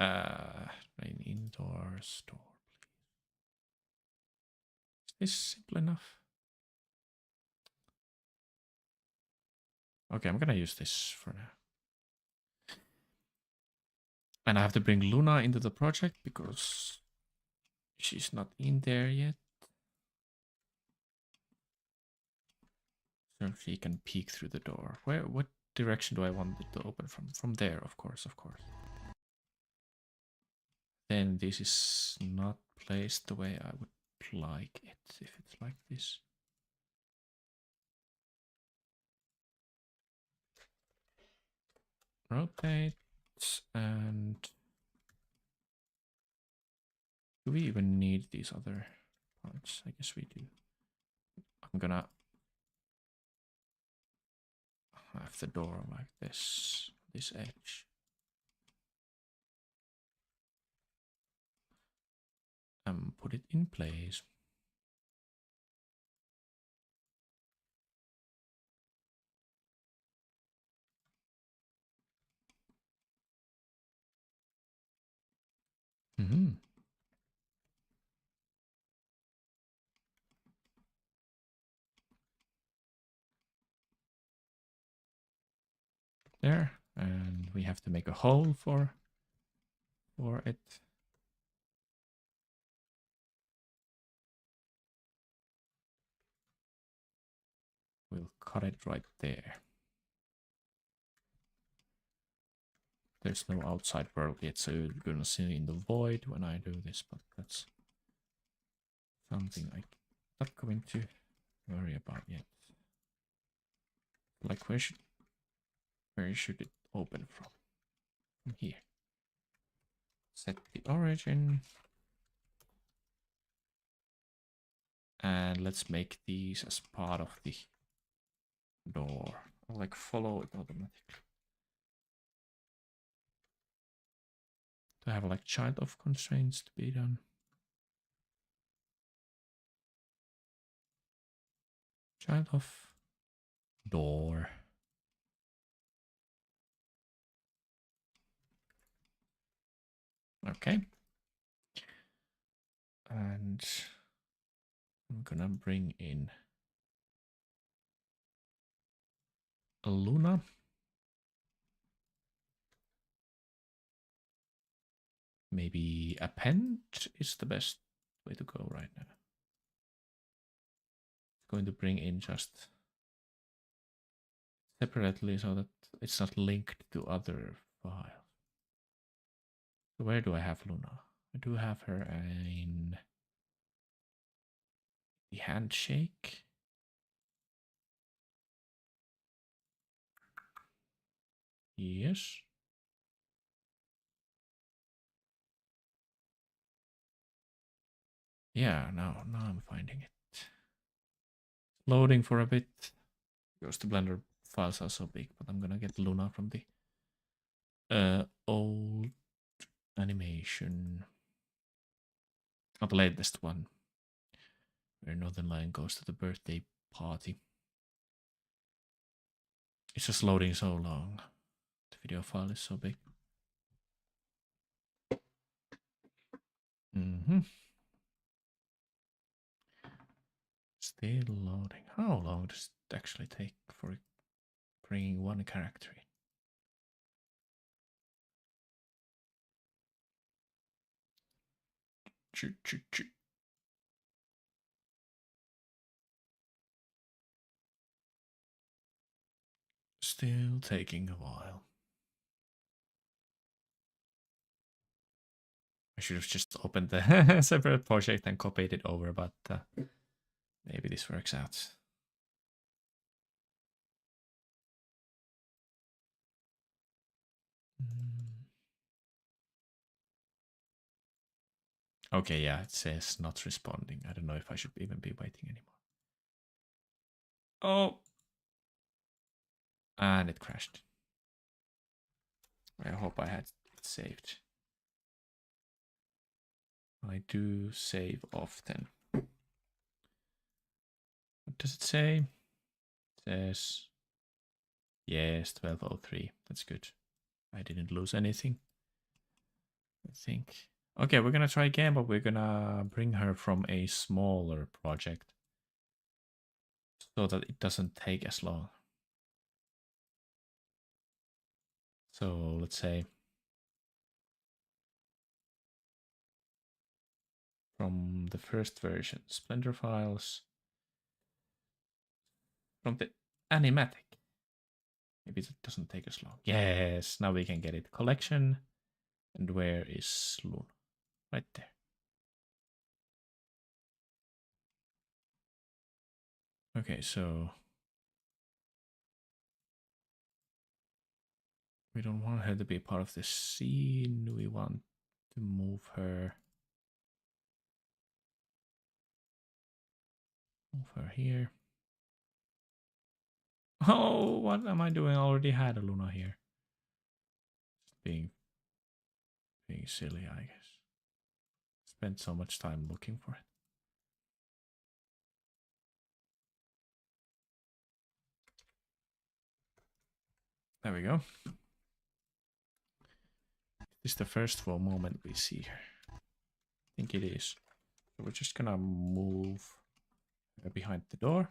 Rain indoors door, please. Is this simple enough? Okay, I'm gonna use this for now. And I have to bring Luna into the project because she's not in there yet. So she can peek through the door. What direction do I want it to open from? From there, of course, of course. Then this is not placed the way I would like it if it's like this. Rotate and do we even need these other parts? I guess we do. I'm gonna have the door like this edge. And put it in place. Mm-hmm. There, and we have to make a hole for it. We'll cut it right there. There's no outside world yet, so you're gonna see in the void when I do this, but that's something I'm not going to worry about yet. Like where should it open from? From here. Set the origin. And let's make these as part of the door. I'll like follow it automatically. To have like child of constraints to be done. Child of door. Okay. And I'm gonna bring in a Luna. Maybe append is the best way to go right now. going to bring in just separately so that it's not linked to other files. So where do I have Luna? I do have her in the handshake. Yes. Yeah, now I'm finding it. Loading for a bit. Because the Blender files are so big, but I'm gonna get Luna from the old animation. Not the latest one. Where Northernlion goes to the birthday party. It's just loading so long. The video file is so big. Still loading. How long does it actually take for bringing one character in? Choo, choo, choo. Still taking a while. I should have just opened the separate project and copied it over, but maybe this works out. Okay, yeah, it says not responding. I don't know if I should even be waiting anymore. Oh! And it crashed. I hope I had it saved. I do save often. What does it say? It says yes, 1203. That's good. I didn't lose anything, I think. Okay, we're gonna try again, but we're gonna bring her from a smaller project so that it doesn't take as long. So let's say from the first version, Blender files, from the Animatic. Maybe that doesn't take as long. Yes, now we can get it. Collection. And where is Luna? Right there. Okay, so we don't want her to be part of this scene. We want to move her. Move her here. Oh, what am I doing? I already had a Luna here. Being silly, I guess. Spent so much time looking for it. There we go. This is the first full moment we see her. I think it is. So we're just gonna move her behind the door.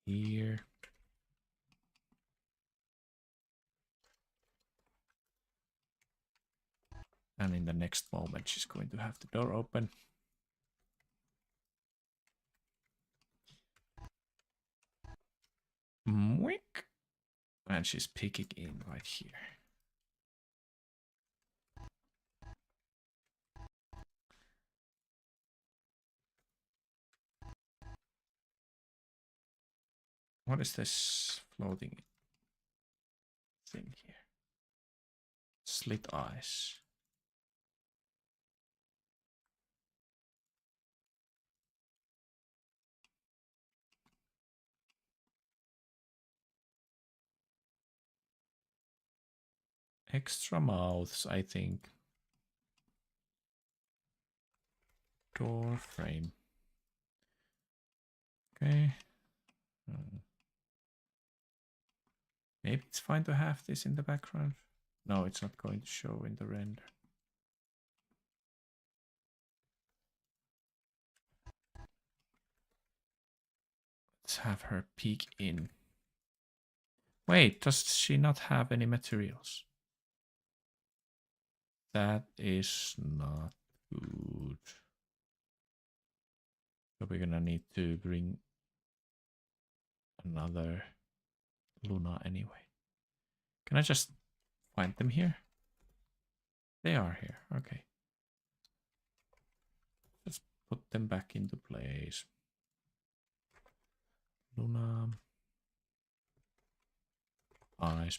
Here. And in the next moment, she's going to have the door open. Mwink. And she's peeking in right here. What is this floating thing here? Slit eyes. Extra mouths, I think. Door frame. Okay. Maybe it's fine to have this in the background. No, it's not going to show in the render. Let's have her peek in. Wait, does she not have any materials? that is not good. So we're gonna need to bring another Luna anyway. Can I just find them here? They are here, okay. Just put them back into place. Luna. Eyes.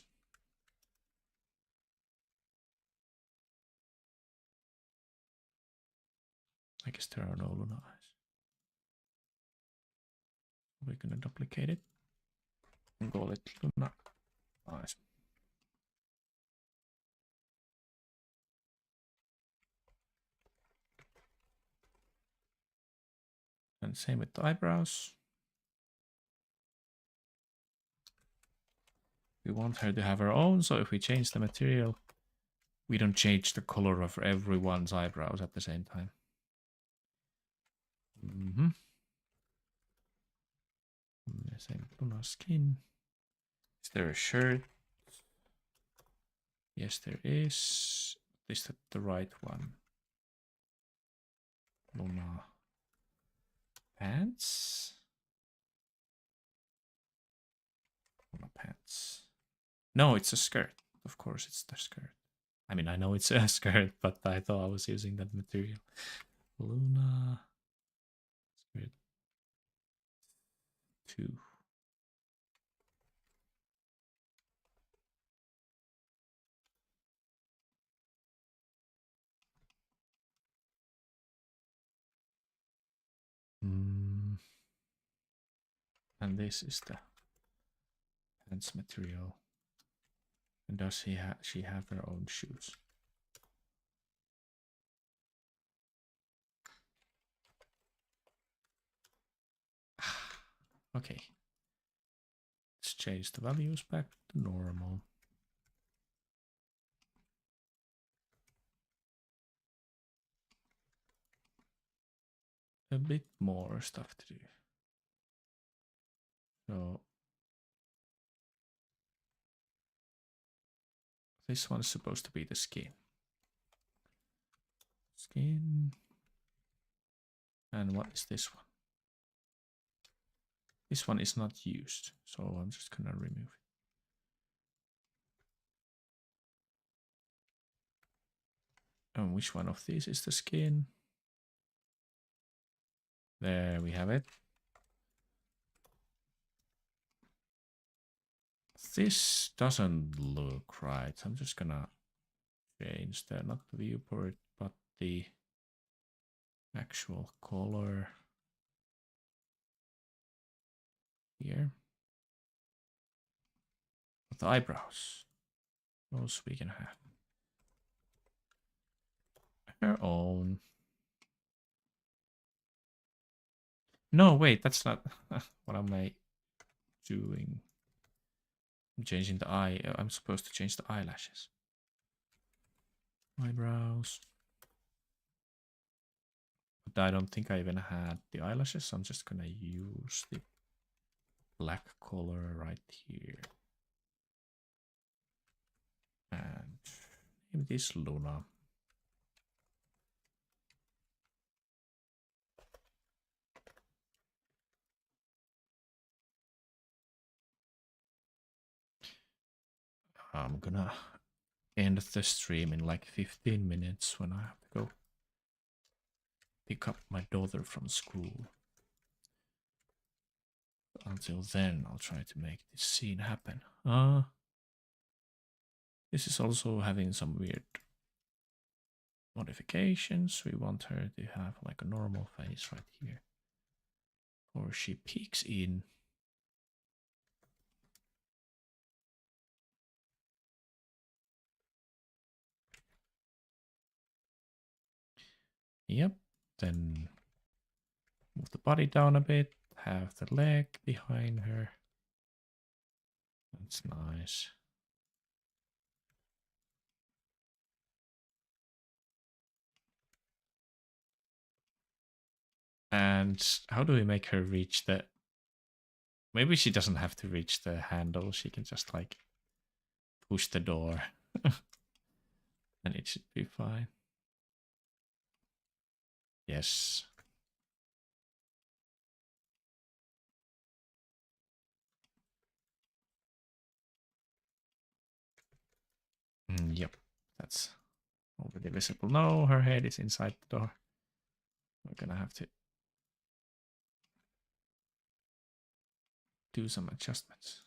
I guess there are no Luna eyes. We're gonna duplicate it and call it Luna eyes. And same with the eyebrows. We want her to have her own, so if we change the material, we don't change the color of everyone's eyebrows at the same time. Same with Luna's skin. Is there a shirt? Yes, there is. Is that the right one? Luna pants? Luna pants. No, it's a skirt. Of course, it's the skirt. I mean, I know it's a skirt, but I thought I was using that material. Luna skirt 2. And this is the pants material. And does she have her own shoes? Okay. Let's change the values back to normal. A bit more stuff to do. So this one's supposed to be the skin. Skin. And what is this one? This one is not used, so I'm just gonna remove it. And which one of these is the skin? There we have it. This doesn't look right. I'm just gonna change the, not the viewport, but the actual color here. But the eyebrows, those we can have. Her own. No, wait, that's not what am I doing? I'm changing the eye. I'm supposed to change the eyelashes. Eyebrows. But I don't think I even had the eyelashes, so I'm just gonna use the black color right here. And name this Luna. I'm gonna end the stream in like 15 minutes when I have to go pick up my daughter from school. Until then, I'll try to make this scene happen. This is also having some weird modifications. We want her to have like a normal face right here. Or she peeks in. Yep, then move the body down a bit, have the leg behind her. That's nice. And how do we make her reach the... Maybe she doesn't have to reach the handle. She can just like push the door. And it should be fine. Yes. Yep, that's already visible. No, her head is inside the door. We're gonna have to do some adjustments.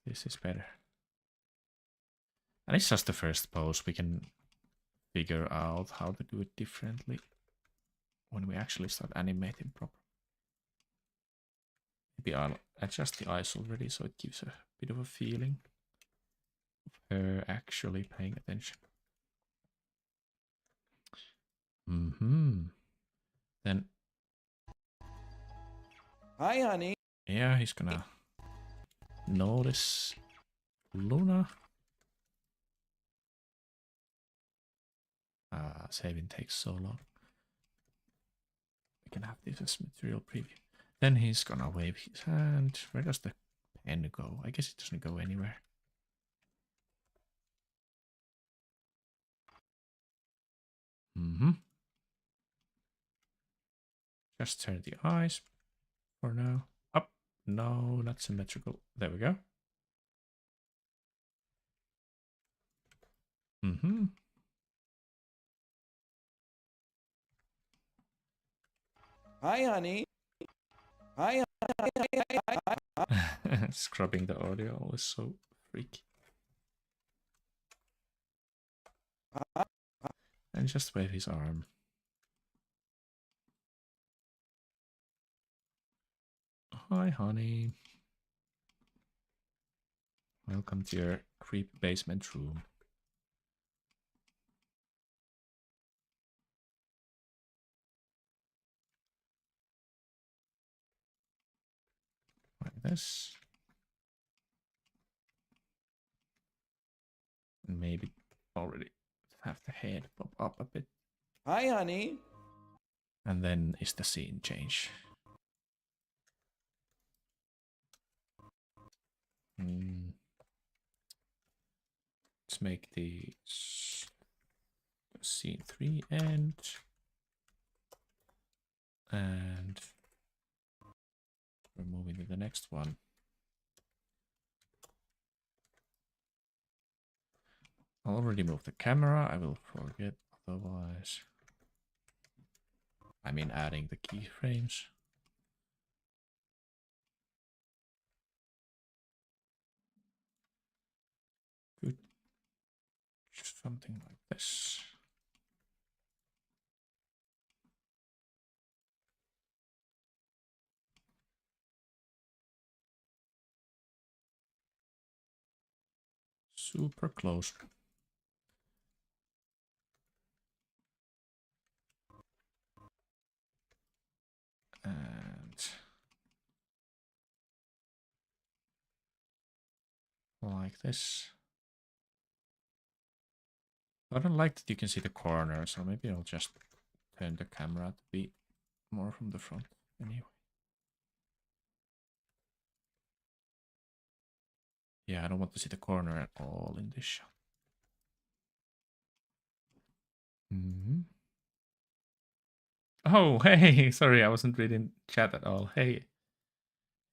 This is better. And it's just the first pose. We can figure out how to do it differently when we actually start animating properly. Maybe I'll adjust the eyes already so it gives a bit of a feeling of her actually paying attention. Then. Hi, honey. Yeah, he's gonna notice Luna. Saving takes so long. We can have this as material preview. Then he's gonna wave his hand. Where does the pen go? I guess it doesn't go anywhere. Just turn the eyes for now. Up. No, not symmetrical. There we go. Hi, honey. Hi, honey. Scrubbing the audio always so freaky. And just wave his arm. Hi, honey. Welcome to your creepy basement room. Like this. And maybe already have the head pop up a bit. Hi, honey. And then is the scene change. Let's make the scene 3 end. And we're moving to the next one. I'll already move the camera. I will forget otherwise. I mean, adding the keyframes. Good. Something like this. Super close. And like this. I don't like that you can see the corner, so maybe I'll just turn the camera to be more from the front anyway. Yeah, I don't want to see the corner at all in this shot. Oh, hey, sorry, I wasn't reading chat at all. Hey,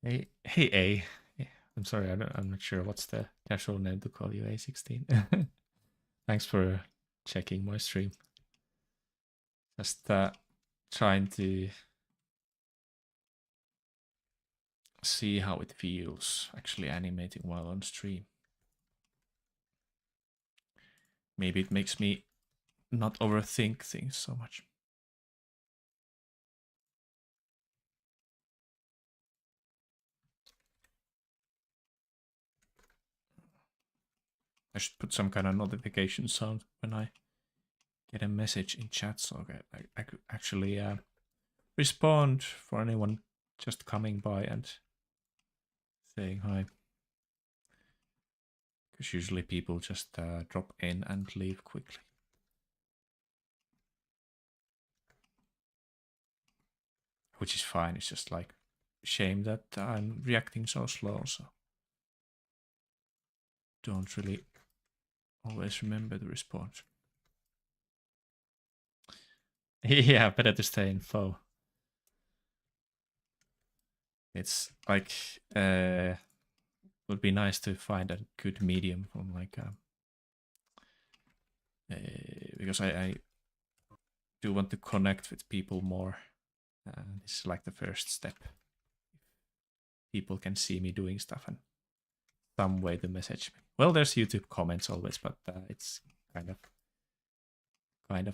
A. Yeah, I'm sorry, I'm not sure what's the casual name to call you, A16. Thanks for checking my stream. Just trying to see how it feels actually animating while on stream. Maybe it makes me not overthink things so much. I should put some kind of notification sound when I get a message in chat so I could actually respond for anyone just coming by and saying hi. Because usually people just drop in and leave quickly. Which is fine, it's just like shame that I'm reacting so slow, so don't really always remember the response. Yeah, better to stay in flow. It's like would be nice to find a good medium from like because I do want to connect with people more. This is like the first step. People can see me doing stuff and some way to message me. Well, there's YouTube comments always, but it's kind of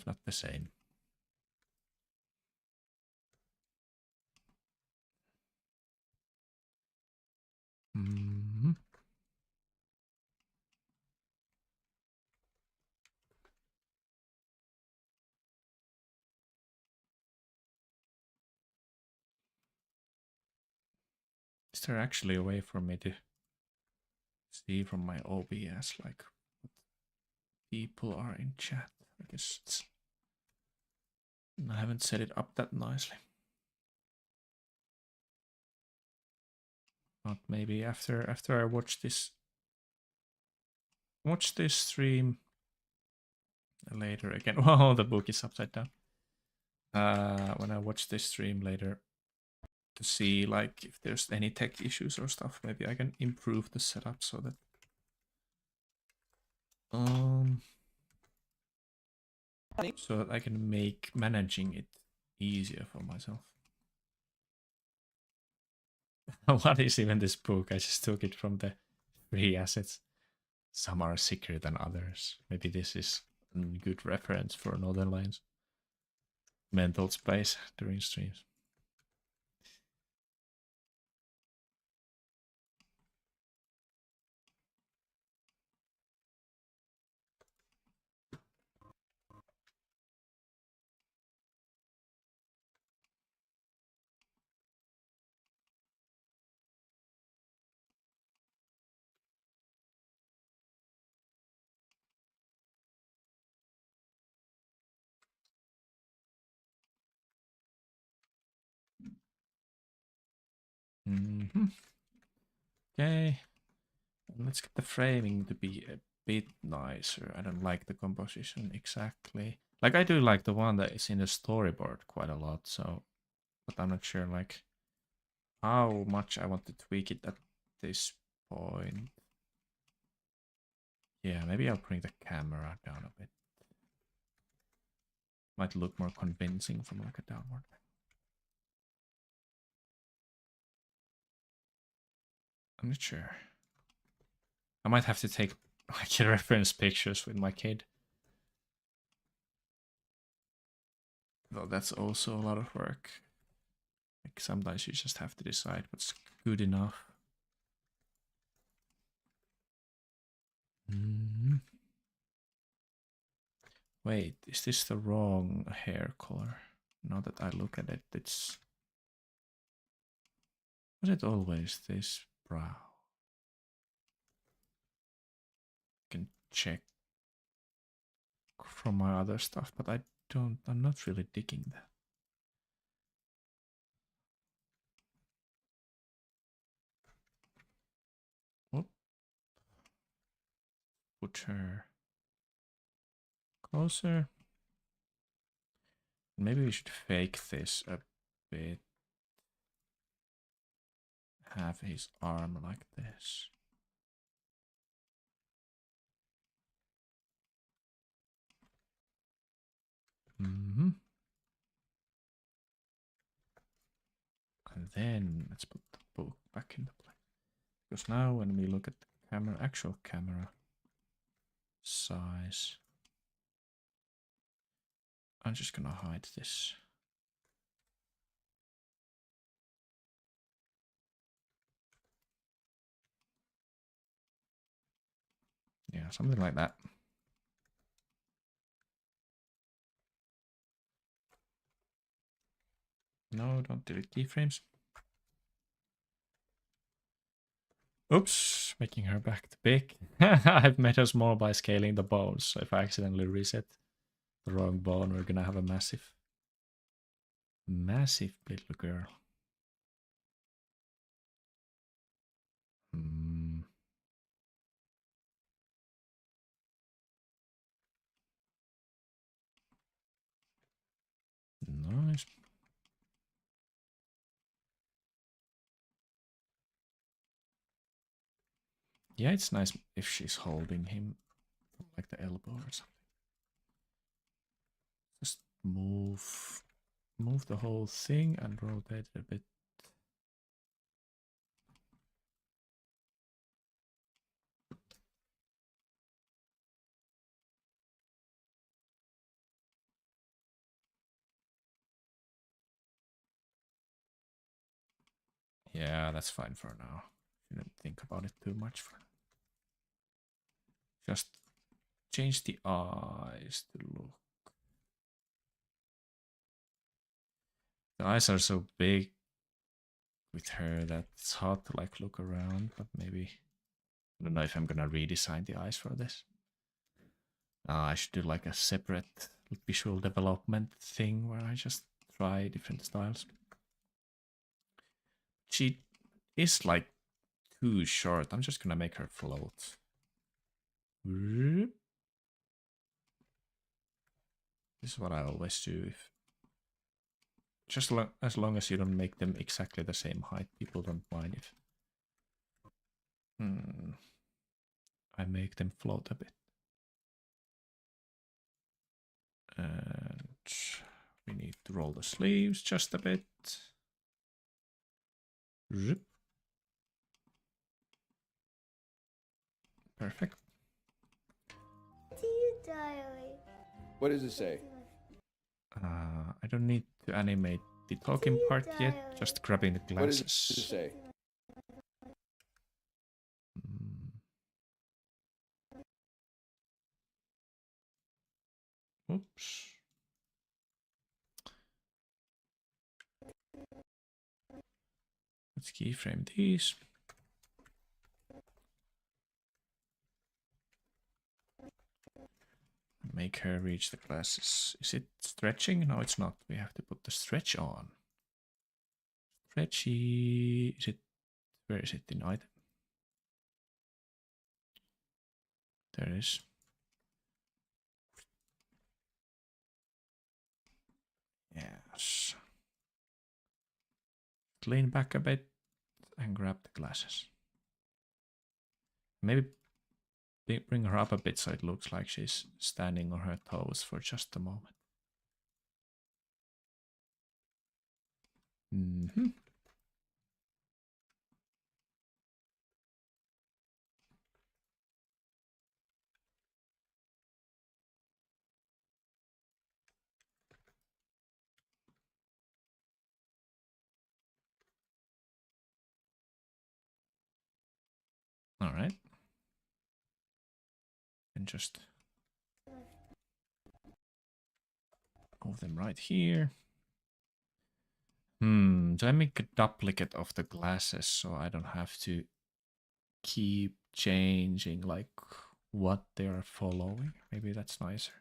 not the same. Mm-hmm. Is there actually a way for me to see from my OBS like what people are in chat? I guess it's I haven't set it up that nicely. But maybe after I watch this stream later again. Oh, the book is upside down. When I watch this stream later to see like if there's any tech issues or stuff, maybe I can improve the setup so that so that I can make managing it easier for myself. What is even this book? I just took it from the free assets. Some are sicker than others. Maybe this is a good reference for Northernlion's mental space during streams. Mm-hmm. Okay, let's get the framing to be a bit nicer. I don't like the composition exactly. Like I do like the one that is in the storyboard quite a lot, so but I'm not sure like how much I want to tweak it at this point. Yeah, maybe I'll bring the camera down a bit. Might look more convincing from like a downward. I'm not sure. I might have to take like reference pictures with my kid. Though that's also a lot of work. Like sometimes you just have to decide what's good enough. Wait, is this the wrong hair color? Now that I look at it, it's... Was it always this brow? I can check from my other stuff, but I'm not really digging that. Whoop. Put her closer. Maybe we should fake this a bit. Have his arm like this. Mm-hmm. And then let's put the book back into play. Because now when we look at the camera, actual camera size, I'm just gonna hide this. Yeah, something like that. No, don't delete keyframes. Oops, making her back to big. I've made her small by scaling the bones, so if I accidentally reset the wrong bone, we're gonna have a massive little girl. Yeah, it's nice if she's holding him from like the elbow or something. Just move the whole thing and rotate it a bit. Yeah, that's fine for now. Shouldn't think about it too much for now. Just change the eyes to look. The eyes are so big with her that it's hard to like look around, but maybe I don't know if I'm gonna redesign the eyes for this. I should do like a separate visual development thing where I just try different styles. She is like too short. I'm just gonna make her float. This is what I always do. If just as long as you don't make them exactly the same height, people don't mind if I make them float a bit. And we need to roll the sleeves just a bit. Zip. Perfect. Diary. What does it say? I don't need to animate the talking part yet, just grabbing the What does glasses. it say? Oops. Let's keyframe these. Make her reach the glasses. Is it stretching? No, it's not. We have to put the stretch on. Stretchy. Is it? Where is it in item? There it is. Yes. Lean back a bit and grab the glasses. Maybe bring her up a bit so it looks like she's standing on her toes for just a moment. All right. And just move them right here. Do I make a duplicate of the glasses so I don't have to keep changing like what they are following? Maybe that's nicer.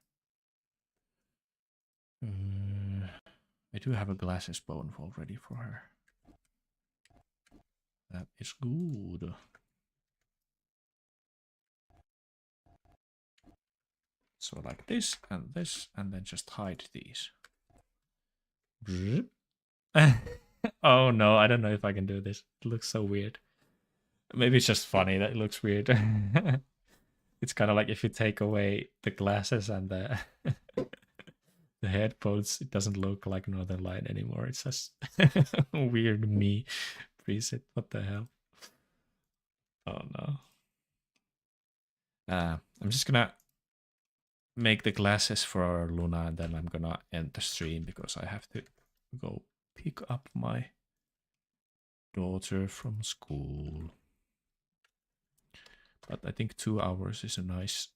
I do have a glasses bone already for her. That is good. So like this, and then just hide these. Oh no, I don't know if I can do this. It looks so weird. Maybe it's just funny that it looks weird. It's kind of like if you take away the glasses and the the headphones, it doesn't look like Northernlion anymore. It's just weird me preset. What the hell? Oh no. I'm just gonna make the glasses for Luna and then I'm gonna end the stream because I have to go pick up my daughter from school. But I think 2 hours is a nice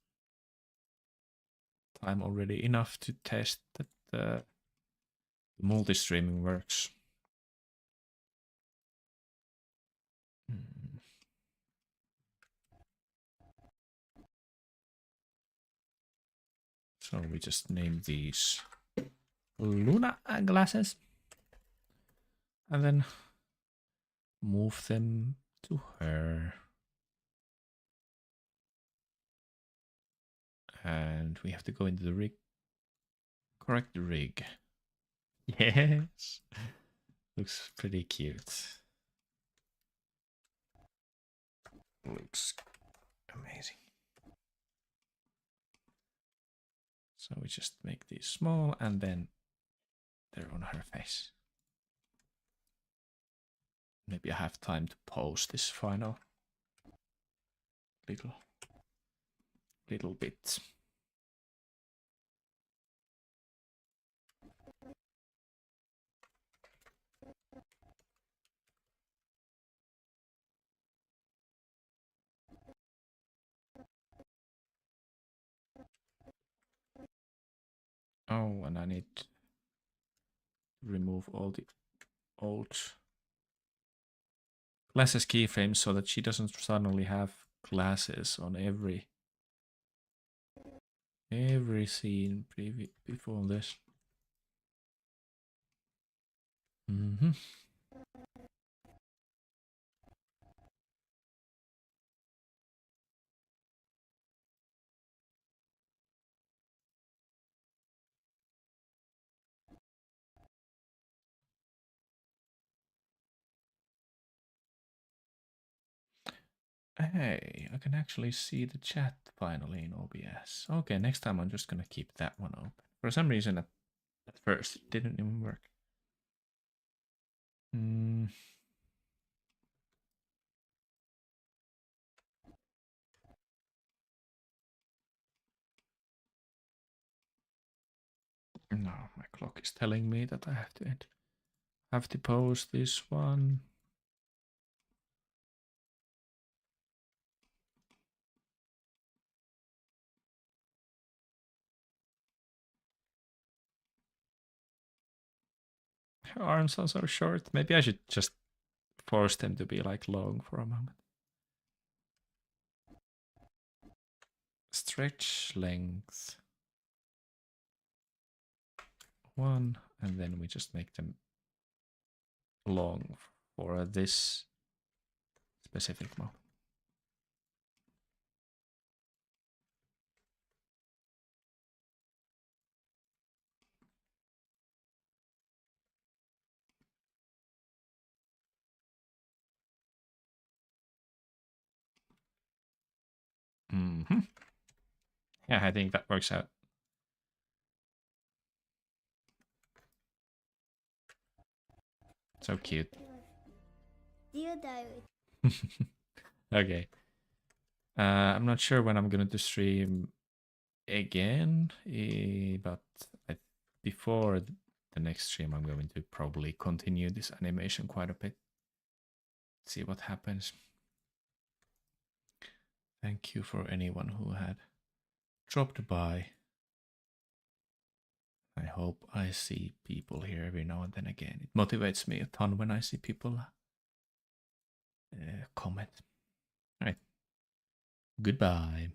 time already, enough to test that the multi-streaming works. So we just name these Luna glasses and then move them to her. And we have to go into the rig. Correct the rig. Yes. Looks pretty cute. Looks Amazing. So we just make these small and then they're on her face. Maybe I have time to pose this final little bit. Oh, and I need to remove all the old glasses keyframes so that she doesn't suddenly have glasses on every scene before this. Hey, I can actually see the chat finally in OBS. Okay, next time I'm just gonna keep that one open. For some reason at first it didn't even work. No, my clock is telling me that I have to end. Have to pause this one. Her arms are so short. Maybe I should just force them to be like long for a moment. Stretch length 1, and then we just make them long for this specific moment. Yeah, I think that works out. So cute. Dear diary. Okay. I'm not sure when I'm going to stream again, but before the next stream, I'm going to probably continue this animation quite a bit. See what happens. Thank you for anyone who had dropped by. I hope I see people here every now and then again. It motivates me a ton when I see people comment. All right. Goodbye.